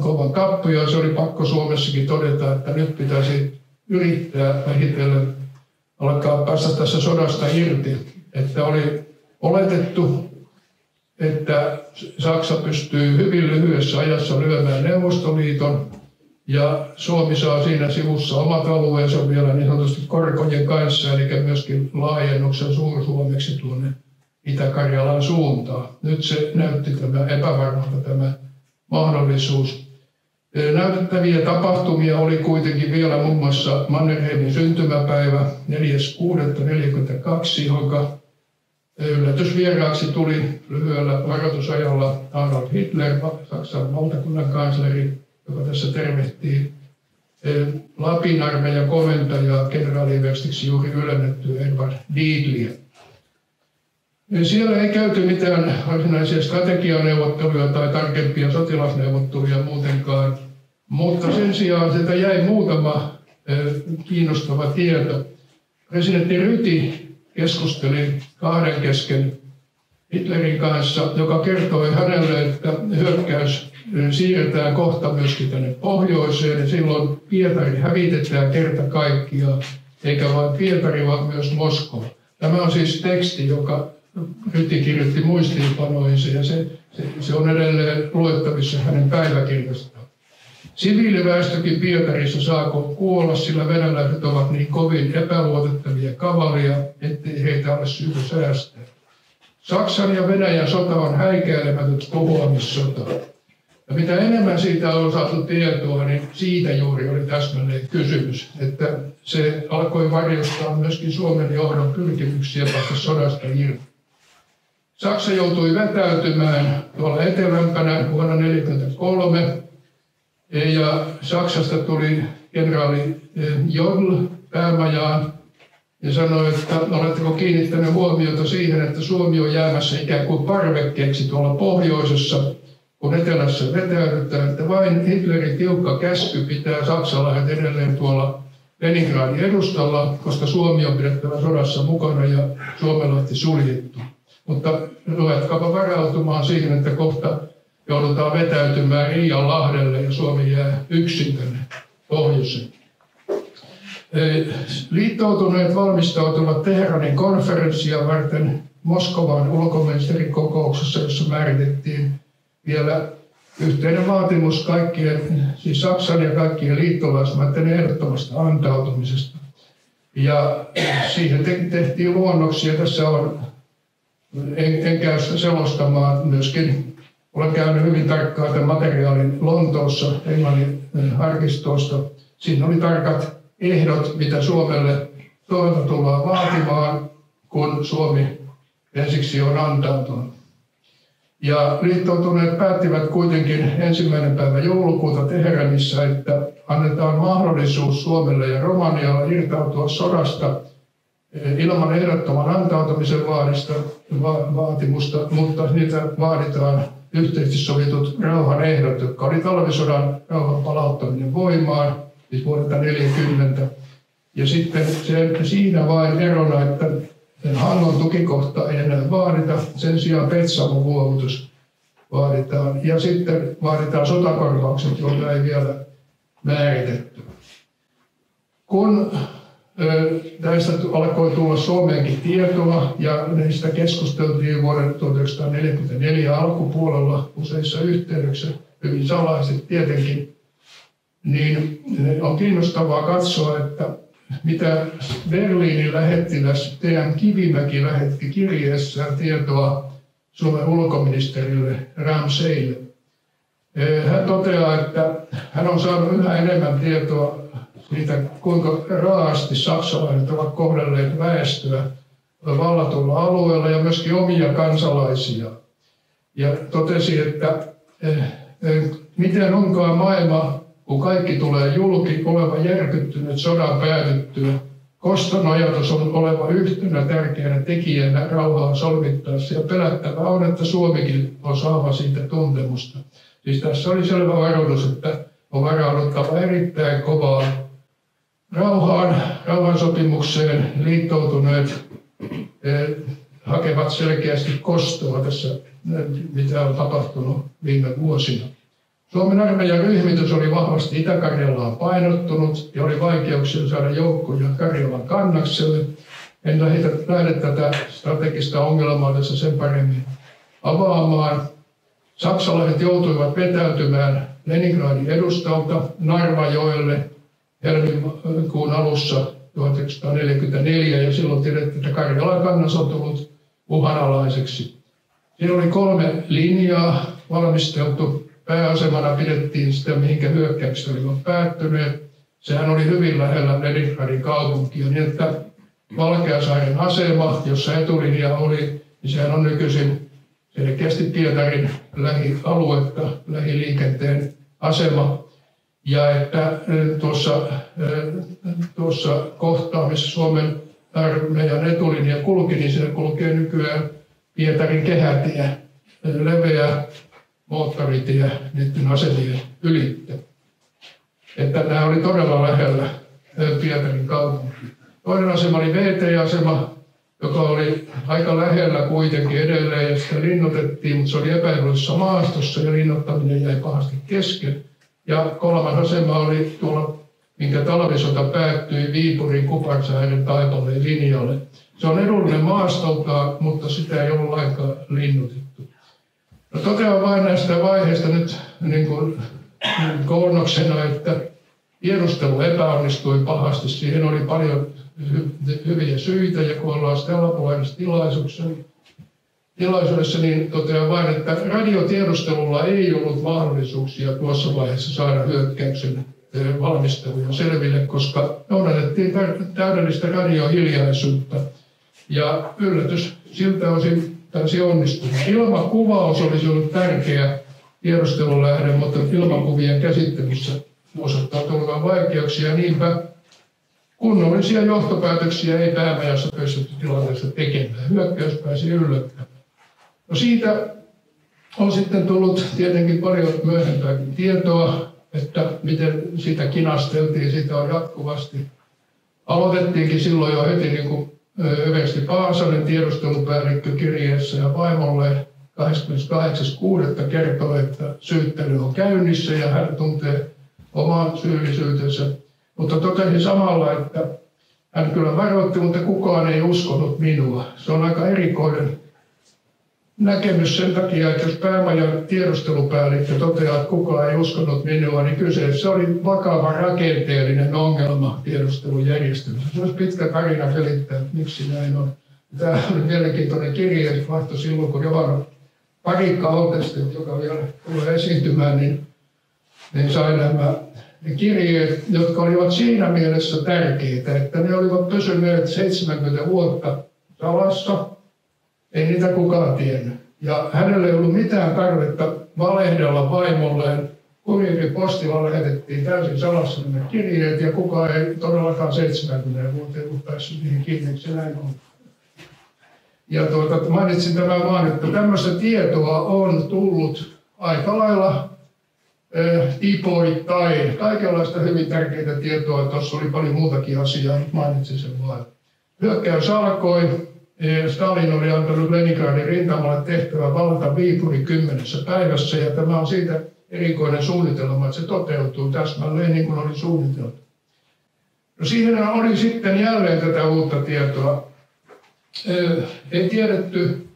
kovan tappio. Se oli pakko Suomessakin todeta, että nyt pitäisi yrittää vähitellen alkaa päästä tässä sodasta irti. Että oli oletettu, että Saksa pystyy hyvin lyhyessä ajassa lyömään Neuvostoliiton ja Suomi saa siinä sivussa omat alueensa vielä niin sanotusti korkojen kanssa, eli myöskin laajennuksen Suur-Suomeksi tuonne Itä-Karjalan suuntaan. Nyt se näytti epävarmalta tämä mahdollisuus. Näytettäviä tapahtumia oli kuitenkin vielä muun muassa Mannerheimin syntymäpäivä 4.6.1942, jonka yllätysvieraaksi tuli lyhyellä varoitusajalla Adolf Hitler, Saksan valtakunnan kansleri, joka tässä tervehtii Lapin armeijan komentajaa, kenraaliverstiksi juuri ylennettyä Edward Dietliä. Siellä ei käyty mitään varsinaisia strategianeuvotteluja tai tarkempia sotilasneuvotteluja muutenkaan, mutta sen sijaan sieltä jäi muutama kiinnostava tieto. Presidentti Ryti keskusteli 2 kesken Hitlerin kanssa, joka kertoi hänelle, että hyökkäys siirretään kohta myöskin tänne pohjoiseen ja silloin Pietari hävitetään kerta kaikkiaan, eikä vain Pietari, vaan myös Moskova. Tämä on siis teksti, joka Ryti kirjoitti muistiinpanoihinsa ja se on edelleen luettavissa hänen päiväkirjastaan. Siviiliväestökin Pietarissa saako kuolla, sillä venäläiset ovat niin kovin epäluotettavia kavalia, ettei heitä ole syytä säästää. Saksan ja Venäjän sota on häikäilemätön kohoamissota. Ja mitä enemmän siitä on saatu tietoa, niin siitä juuri oli täsmälleen kysymys, että se alkoi varjostaa myöskin Suomen johdon pyrkimyksiä päästä sodasta irti. Saksa joutui vetäytymään tuolla etelämpänä vuonna 1943 ja Saksasta tuli kenraali Jodl päämajaan ja sanoi, että oletteko kiinnittäneet huomiota siihen, että Suomi on jäämässä ikään kuin parvekkeeksi tuolla pohjoisessa, kun etelässä vetäydytään, että vain Hitlerin tiukka käsky pitää saksalaiset edelleen tuolla Leningradin edustalla, koska Suomi on pidettävä sodassa mukana ja Suomenlahti suljettu. Mutta ruvetkaapa varautumaan siihen, että kohta joudutaan vetäytymään Riianlahdelle ja Suomi jää yksin tänne pohjoiseen. Liittoutuneet valmistautuvat Teheranin konferenssia varten Moskovan ulkoministerikokouksessa, jossa määritettiin vielä yhteinen vaatimus kaikkien, siis Saksan ja kaikkien liittolaismaiden ehdottomasta antautumisesta. Ja siihen tehtiin luonnoksia. Tässä on, en käy selostamaan myöskin, olen käynyt hyvin tarkkaan tämän materiaalin Lontoossa, Englannin arkistoista. Siinä oli tarkat ehdot, mitä Suomelta tullaan vaatimaan, kun Suomi ensiksi on antautunut. Ja liittoutuneet päättivät kuitenkin 1. päivä joulukuuta Teheranissa, että annetaan mahdollisuus Suomelle ja Romanialle irtautua sodasta ilman ehdottoman antautumisen vaatimusta, mutta niitä vaaditaan yhteisesti sovitut rauhan ehdot, jotka oli talvisodan rauhan palauttaminen voimaan, siis vuodelta 1940. Ja sitten siinä vain erona, että Hangon tukikohta ei enää vaadita, sen sijaan Petsamon luovutus vaaditaan. Ja sitten vaaditaan sotakorvaukset, joita ei vielä määritetty. Kun näistä alkoi tulla Suomeenkin tietoa ja niistä keskusteltiin vuoden 1944 alkupuolella useissa yhteyksissä, hyvin salaisesti tietenkin, niin on kiinnostavaa katsoa, että mitä Berliinin lähettiläs T.M. Kivimäki lähetti kirjeessään tietoa Suomen ulkoministerille Ramsaylle. Hän toteaa, että hän on saanut yhä enemmän tietoa siitä, kuinka raasti saksalaiset ovat kohdelleet väestöä vallatulla alueella ja myöskin omia kansalaisia. Ja totesi, että miten onkaan maailma, kun kaikki tulee julki, oleva järkyttynyt sodan päätyttyä. Koston ajatus on oleva yhtenä tärkeänä tekijänä rauhaa solmittaessa, ja pelättävää on, että Suomikin on saava siitä tuntemusta. Siis tässä oli selvä varoitus, että on varauduttava erittäin kovaan rauhansopimukseen. Liittoutuneet hakevat selkeästi kostoa tässä, mitä on tapahtunut viime vuosina. Suomen armeijan ryhmitys oli vahvasti Itä-Karjalaan painottunut ja oli vaikeuksia saada joukkoja Karjalan kannakselle. En lähde tätä strategista ongelmaa tässä sen paremmin avaamaan. Saksalaiset joutuivat vetäytymään Leningradin edustalta Narvajoelle helmikuun alussa 1944, ja silloin tiedettiin, että Karjalan kannas on tullut uhanalaiseksi. Siinä oli 3 linjaa valmisteltu. Pääasemana pidettiin sitä, mihinkä hyökkäykset olivat päättyneet. Sehän oli hyvin lähellä Leningradin kaupunkia, niin että Valkeasaaren asema, jossa etulinja oli, niin sehän on nykyisin selkeästi Pietarin lähialuetta, lähiliikenteen asema. Ja että tuossa kohtaa, missä Suomen armeijan etulinja kulki, niin siellä kulkee nykyään Pietarin kehätie, leveä moottoritie niiden asemien ylitse. Että nämä oli todella lähellä Pietarin kaupunkia. Toinen asema oli VT-asema, joka oli aika lähellä kuitenkin edelleen, ja sitä linnoitettiin, mutta se oli epäedullisessa maastossa ja linnoittaminen jäi pahasti kesken. Ja 3. asema oli tuolla, minkä talvisota päättyi Viipurin Kuparsaaren Taipaleen linjalle. Se on edullinen maastoltaan, mutta sitä ei ollut lainkaan linnoitettu. No, totean vain näistä vaiheista nyt niin kuin koonnoksena, että tiedustelu epäonnistui pahasti. Siihen oli paljon hyviä syitä, ja kun ollaan Stella-puheessa tilaisuudessa, niin totean vain, että radiotiedustelulla ei ollut mahdollisuuksia tuossa vaiheessa saada hyökkäyksen valmisteluja selville, koska noudatettiin täydellistä radiohiljaisuutta. Ja yllätys siltä osin taisi onnistua. Ilmakuvaus olisi ollut tärkeä tiedustelulähde, mutta ilmakuvien käsittelyssä osoittautui olevan vaikeuksia, ja niinpä kunnollisia johtopäätöksiä ei päämajassa pystytty tilanteessa tekemään. Hyökkäys pääsi yllättämään. No, siitä on sitten tullut tietenkin paljon myöhempääkin tietoa, että miten sitä kinasteltiin, sitä on jatkuvasti. Aloitettiinkin silloin jo heti niin kuin Eversti Paasanen, tiedustelupäällikkö, kirjeessä ja vaimolle 28.6. kertoi, että syyttely on käynnissä ja hän tuntee oman syyllisyytensä. Mutta totesi samalla, että hän kyllä varoitti, mutta kukaan ei uskonut minua. Se on aika erikoinen näkemys sen takia, että jos päämajan tiedustelupäällikkö toteaa, että kukaan ei uskonut minua, niin kyseessä oli vakava rakenteellinen ongelma tiedustelujärjestelmässä. Se olisi pitkä tarina selittää, että miksi näin on. Tämä oli mielenkiintoinen kirje, vaihto silloin, kun Johanna Parikka Oltestedt, joka vielä tulee esiintymään, niin sai nämä kirjeet, jotka olivat siinä mielessä tärkeitä, että ne olivat pysyneet 70 vuotta salassa. Ei niitä kukaan tiennyt. Ja hänellä ei ollut mitään tarvetta valehdella vaimolleen. Kuriiripostilla lähetettiin täysin salassa nämä kirjeet, ja kukaan ei todellakaan 70 vuoteen ollut päässyt niihin kirjeiksi. Näin on. Ja mainitsin tämän vaan, että tämmöistä tietoa on tullut aika lailla tipoittain. Kaikenlaista hyvin tärkeää tietoa. Tuossa oli paljon muutakin asiaa, mutta mainitsin sen vaan. Hyökkäys alkoi. Stalin oli antanut Leningradin rintamalle tehtävän vallata Viipuri 10 päivässä, ja tämä on siitä erikoinen suunnitelma, että se toteutuu täsmälleen niin kuin oli suunniteltu. No, siihen oli sitten jälleen tätä uutta tietoa. Ei tiedetty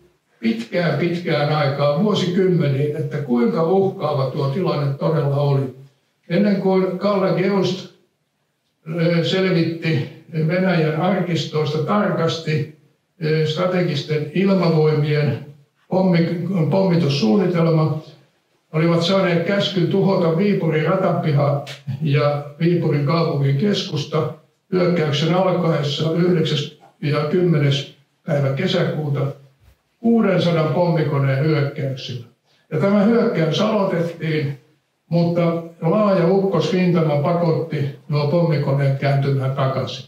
pitkään aikaa, vuosikymmeniin, että kuinka uhkaava tuo tilanne todella oli. Ennen kuin Kalle Geust selvitti Venäjän arkistoista tarkasti strategisten ilmavoimien pommitussuunnitelma, olivat saaneet käskyn tuhota Viipurin ratapiha ja Viipurin kaupungin keskusta hyökkäyksen alkaessa 9. ja 10. päivä kesäkuuta 600 pommikoneen hyökkäyksillä. Ja tämä hyökkäys aloitettiin, mutta laaja ukkosrintama pakotti nuo pommikoneet kääntymään takaisin.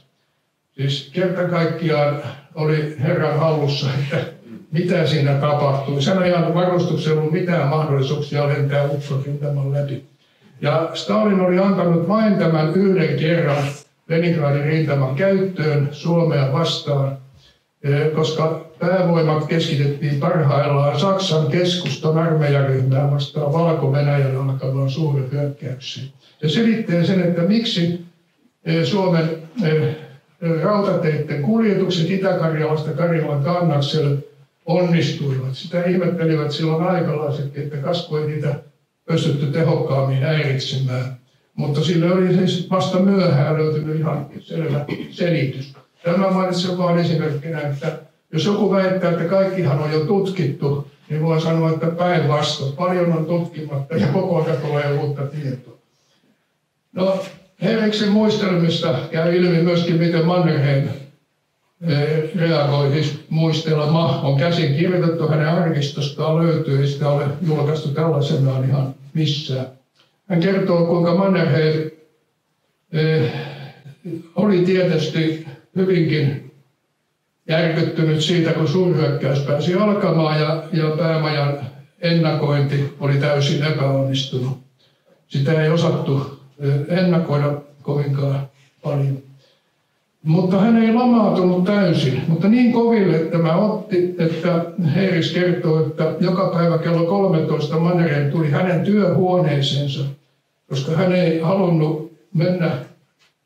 Siis kerta kaikkiaan oli Herran hallussa, että mitä siinä tapahtui. Sen ajan varustuksella ei ollut mitään mahdollisuuksia lentää ukkosrintaman läpi. Ja Stalin oli antanut vain tämän yhden kerran Leningradin rintaman käyttöön Suomea vastaan, koska päävoimat keskitettiin parhaillaan Saksan keskustan armeijaryhmää vastaan Valko-Venäjällä alkavaan suuren hyökkäyksiin. Se selittää sen, että miksi Suomen rautateiden kuljetukset Itä-Karjalasta Karjalan kannakselle onnistuivat. Sitä ihmettelivät silloin aikalaisetkin, että kasvu ei niitä pystytty tehokkaammin häiritsemään. Mutta sille oli siis vasta myöhään löytynyt ihan selvä selitys. Tämä mainitsen vain esimerkkinä, että jos joku väittää, että kaikkihan on jo tutkittu, niin voi sanoa, että päinvastoin. Paljon on tutkimatta ja koko ajan tulee uutta tietoa. No, Henriksen muistelmista käy ilmi myöskin, miten Mannerheim reagoi. Siis muistelma on käsin kirjoitettu, hänen arkistostaan löytyy, ei sitä ole julkaistu tällaisenaan ihan missään. Hän kertoo, kuinka Mannerheim oli tietysti hyvinkin järkyttynyt siitä, kun suurhyökkäys pääsi alkamaan ja päämajan ennakointi oli täysin epäonnistunut. Sitä ei osattu ennakoida kovinkaan paljon. Mutta hän ei lamautunut täysin, mutta niin koville tämä otti, että Heiris kertoo, että joka päivä kello 13 Mannerheim tuli hänen työhuoneeseensa, koska hän ei halunnut mennä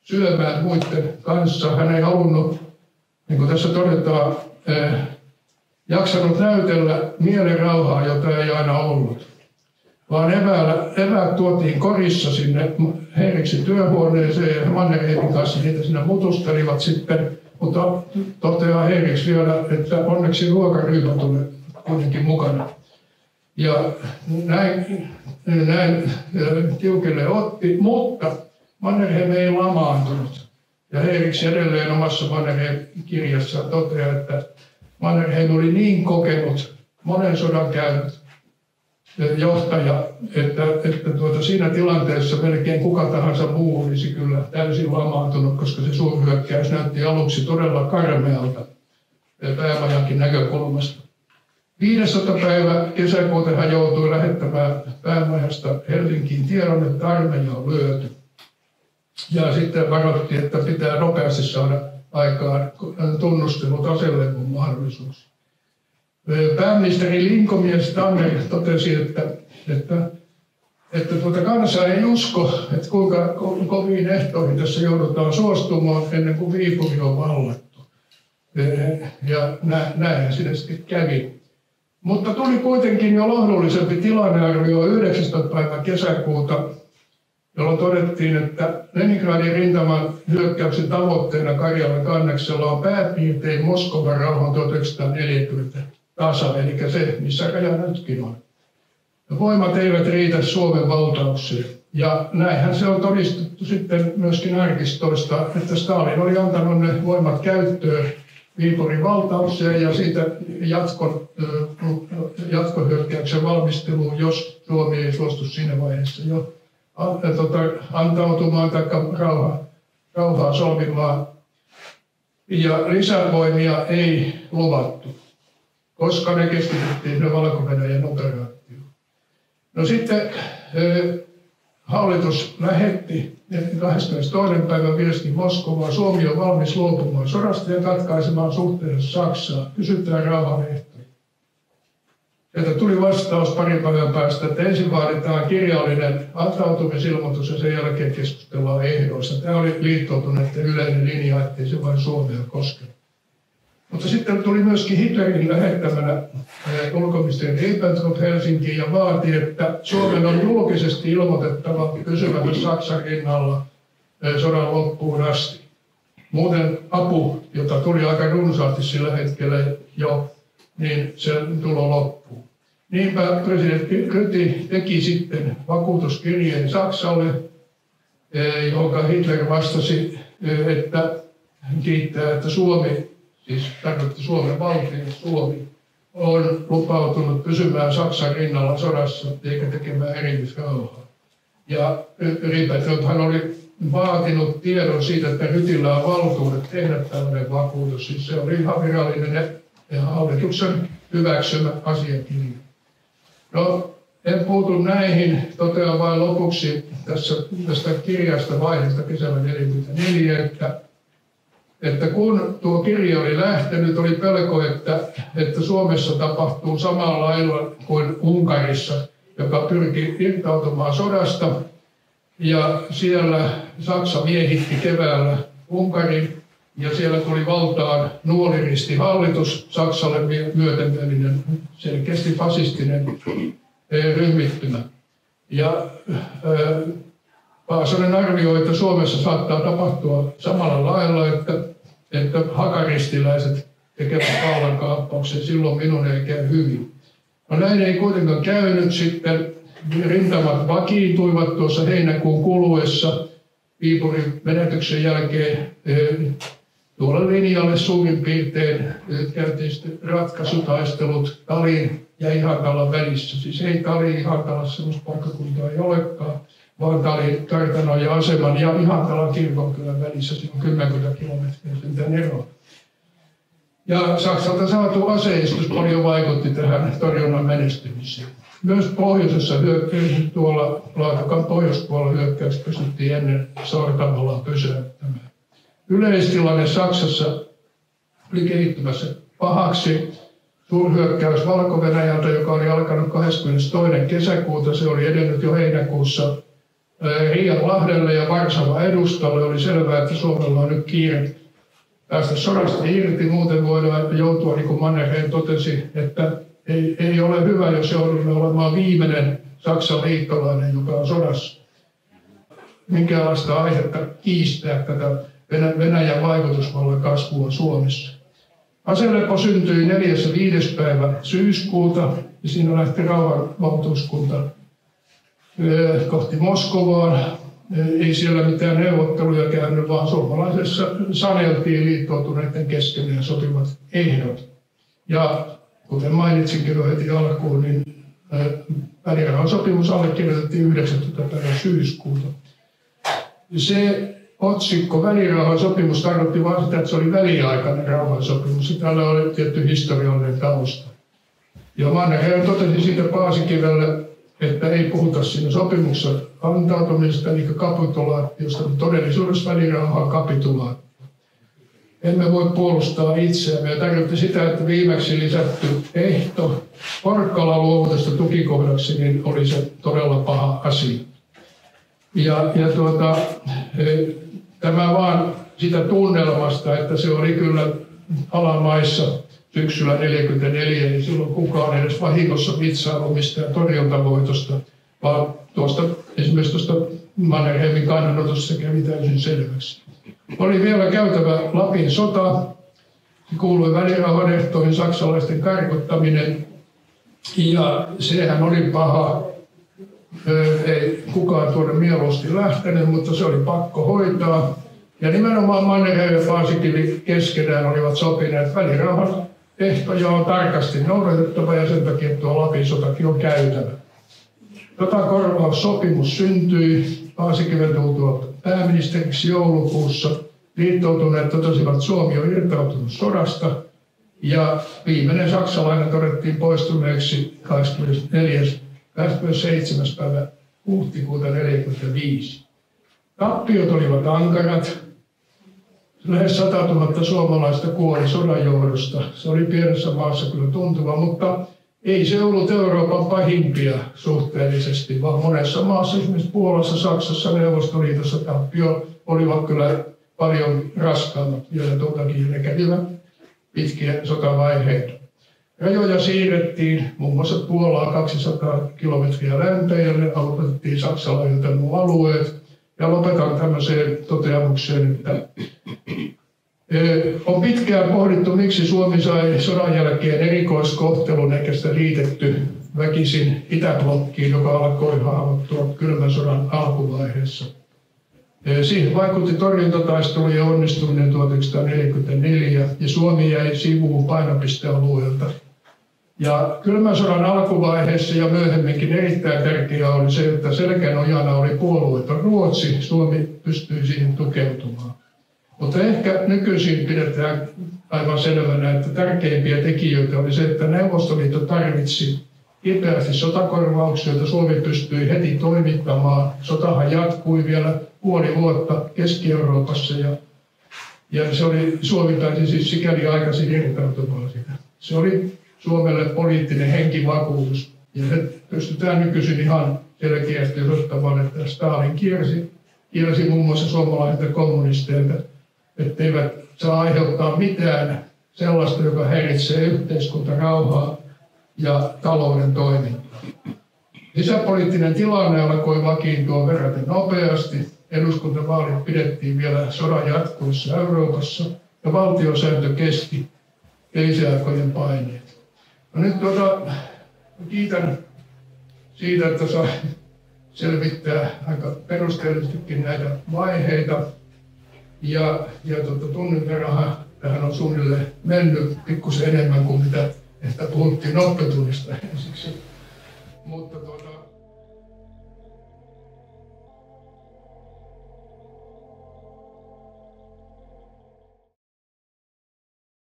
syömään muiden kanssa. Hän ei halunnut, niin kuin tässä todetaan, jaksanut näytellä mielen rauhaa, jota ei aina ollut. Vaan eväät tuotiin korissa sinne Heiriksen työhuoneeseen ja Mannerheimin kanssa niitä siinä mutustelivat sitten. Mutta toteaa Heiriks vielä, että onneksi ruokaryhmä tuli kuitenkin mukana. Ja näin tiukille otti, mutta Mannerheim ei lamaantunut. Ja Heiriks edelleen omassa Mannerheim-kirjassaan toteaa, että Mannerheim oli niin kokenut, monen sodan käynyt johtaja, että siinä tilanteessa melkein kuka tahansa muu olisi kyllä täysin lamaantunut, koska se suurhyökkäys näytti aluksi todella karmealta päämajankin näkökulmasta. 15. päivä kesäkuuta hän joutui lähettämään päämajasta Helsinkiin tiedon, että armeija on lyöty. Ja sitten varoitti, että pitää nopeasti saada aikaan tunnustelut aselevun mahdollisuus. Pääministeri Linkomies Tanner totesi, että kansa ei usko, että kuinka koviin ehtoihin tässä joudutaan suostumaan ennen kuin Viipuri on vallattu. Ja näinhän sinne sitten kävi. Mutta tuli kuitenkin jo lohdullisempi tilannearvio 9. päivä kesäkuuta, jolloin todettiin, että Leningradin rintaman hyökkäyksen tavoitteena Karjalan kannaksella on pääpiirtein Moskovan rauhan 1940 tasa, eli se, missä raja nytkin on. Voimat eivät riitä Suomen valtauksiin. Ja näinhän se on todistettu sitten myöskin arkistoista, että Stalin oli antanut ne voimat käyttöön Viipurin valtaukseen ja siitä jatkohyökkäyksen valmisteluun, jos Suomi ei suostu siinä vaiheessa jo antautumaan tai rauhaa solmimaan. Ja lisävoimia ei luvattu, koska ne keskityttiin ne Valko-Venäjän operaatioon. No sitten hallitus lähetti 22. päivän viestin Moskovaan. Suomi on valmis luopumaan sodasta ja katkaisemaan suhteensa Saksaa. Kysytään rauhanehtoja. Sieltä tuli vastaus pari päivän päästä, että ensin vaaditaan kirjallinen antautumisilmoitus ja sen jälkeen keskustellaan ehdoista. Tämä oli liittoutuneiden yleinen linja, ettei se vain Suomea koske. Mutta sitten tuli myöskin Hitlerin lähettämänä ulkoministeri Ribbentrop Helsinkiin ja vaati, että Suomen on julkisesti ilmoitettava pysyvällä Saksan rinnalla sodan loppuun asti. Muuten apu, jota tuli aika runsaasti sillä hetkellä jo, niin se tulo loppuu. Niinpä presidentti Ryti teki sitten vakuutuskirjeen Saksalle, jonka Hitler vastasi, että kiittää, että Suomi, siis tarkoitti Suomen valtio, Suomi, on lupautunut pysymään Saksan rinnalla sodassa eikä tekemään erillisrauhaa. Ja Ribbentrop oli vaatinut tiedon siitä, että Rytillä on valtuudet tehdä tällainen vakuutus. Siis se oli ihan virallinen ja hallituksen hyväksymä asiakirja. No, en puutu näihin, totean vain lopuksi tästä kirjasta vaiheesta kesällä 1944, että kun tuo kirja oli lähtenyt, oli pelko, että Suomessa tapahtuu samalla lailla kuin Unkarissa, joka pyrki irtautumaan sodasta. Ja siellä Saksa miehitti keväällä Unkarin ja siellä tuli valtaan nuoliristihallitus, Saksalle myötämielinen, selkeästi fasistinen ryhmittymä. Ja Paasonen arvioi, että Suomessa saattaa tapahtua samalla lailla, että hakaristiläiset tekevät vallankaappauksen, silloin minun ei käy hyvin. No näin ei kuitenkaan käynyt sitten. Rintamat vakiintuivat tuossa heinäkuun kuluessa Viipurin menetyksen jälkeen tuolle linjalle suurin piirtein käytiin sitten ratkaisutaistelut Talin ja Ihantalan välissä. Siis ei Talin Ihantalassa sellaista paikkakuntaa ei olekaan, vaan Talin, Kartanon ja Aseman ja Ihantalan kirkonkylän välissä. Siinä on 10 kilometriä sentään eroa. Ja Saksalta saatu aseistus paljon vaikutti tähän torjunnan menestymiseen. Myös pohjoisessa tuolla Laatokan pohjoispuolella hyökkäys pystyttiin ennen sortamalla pysäyttämään. Yleistilanne Saksassa oli kehittymässä pahaksi. Suurhyökkäys Valko-Venäjältä, joka oli alkanut 22. kesäkuuta, se oli edennyt jo heinäkuussa Riianlahdelle ja Varsavan edustalle. Oli selvää, että Suomella on nyt kiire päästä sodasta irti, muuten voidaan joutua, niin kuin Mannerheim totesi, että ei ole hyvä, jos joudumme olemaan viimeinen Saksan liittolainen, joka on sodassa. Minkälaista aihetta kiistää tätä Venäjän vaikutusvallan kasvua Suomessa. Aselepo syntyi 4. ja 5. päivä syyskuuta ja siinä lähti rauhanvaltuuskunta kohti Moskovaan. Ei siellä mitään neuvotteluja käynyt, vaan suomalaisessa saneltiin liittoutuneiden kesken ja sopivat ehdot. Ja kuten mainitsinkin jo heti alkuun, niin välirauhansopimus allekirjoitettiin 19. päivä syyskuuta. Se otsikko välirauhansopimus tarkoitti vain sitä, että se oli väliaikainen rauhansopimus. Ja tällä oli tietty historiallinen tausta. Ja Mannerheim totesi siitä Paasikivelle, että ei puhuta siinä sopimuksessa antautumisesta eli kapitulaatiosta, mutta todellisuudessa välirauha on kapitulaatio. Emme voi puolustaa itseämme ja tarkoitti sitä, että viimeksi lisätty ehto Porkkalan luovutusta tukikohdaksi niin oli se todella paha asia. Tämä vaan sitä tunnelmasta, että se oli kyllä alamaissa syksyllä 1944, niin silloin kukaan edes vahingossa vitsailu mistään torjuntavoitosta, vaan esimerkiksi tuosta Mannerheimin kannanotossa kävi täysin selväksi. Oli vielä käytävä Lapin sota, se kuului välirauhan ehtoihin saksalaisten karkottaminen, ja sehän oli paha. Ei kukaan tuonne mieluusti lähtenyt, mutta se oli pakko hoitaa. Ja nimenomaan Mannerheim ja Paasikivi keskenään olivat sopineet, että välirauhan ehtoja on tarkasti noudatettava ja sen takia tuo Lapin sotakin on käytävä. Sotakorvaussopimus syntyi Paasikiven tultua pääministeriksi joulukuussa. Liittoutuneet totesivat, että Suomi on irtautunut sodasta ja viimeinen saksalainen todettiin poistuneeksi 27. päivä huhtikuuta 1945. Tappiot olivat ankarat. Lähes 100 000 suomalaista kuoli sodan johdosta. Se oli pienessä maassa kyllä tuntuva, mutta ei se ollut Euroopan pahimpia suhteellisesti, vaan monessa maassa, esimerkiksi Puolassa, Saksassa, Neuvostoliitossa tappio olivat kyllä paljon raskaammat. Vielä tuotakin ne kävivät pitkiä sotavaiheita. Rajoja siirrettiin muun muassa Puolaa 200 kilometriä länteen, aloitettiin saksalailta nuo alueet. Ja lopetan tämmöiseen toteamukseen, että on pitkään pohdittu, miksi Suomi sai sodan jälkeen erikoiskohtelun eikä sitä liitetty väkisin itäblokkiin, joka alkoi haavoittua kylmän sodan alkuvaiheessa. Siihen vaikutti torjuntataistelujen onnistuminen 1944 ja Suomi jäi sivuun painopistealueelta. Ja kylmän sodan alkuvaiheessa ja myöhemminkin erittäin tärkeää oli se, että selkänojana oli puolueeton Ruotsi. Suomi pystyi siihen tukeutumaan. Mutta ehkä nykyisin pidetään aivan selvänä, että tärkeimpiä tekijöitä oli se, että Neuvostoliitto tarvitsi kipeästi sotakorvauksia, joita Suomi pystyi heti toimittamaan. Sotahan jatkui vielä puoli vuotta Keski-Euroopassa ja Suomi pääsi siis sikäli aikaisin irtautumaan siitä. Se oli Suomelle poliittinen henkivakuutus ja se pystytään nykyisin ihan selkeästi osoittamaan, että Stalin kiersi muun muassa suomalaisilta kommunisteilta, etteivät saa aiheuttaa mitään sellaista, joka häiritsee yhteiskuntarauhaa ja talouden toimintaa. Sisäpoliittinen tilanne alkoi vakiintua verraten nopeasti. Eduskuntavaalit pidettiin vielä sodan jatkuessa Euroopassa ja valtiosääntö kesti kriisiaikojen paineet. No nyt kiitän siitä, että saa selvittää aika perusteellisestikin näitä vaiheita. Ja tunnin verran tähän on suunnilleen mennyt pikkusen enemmän kuin mitä puhuttiin oppetunnista ensiksi.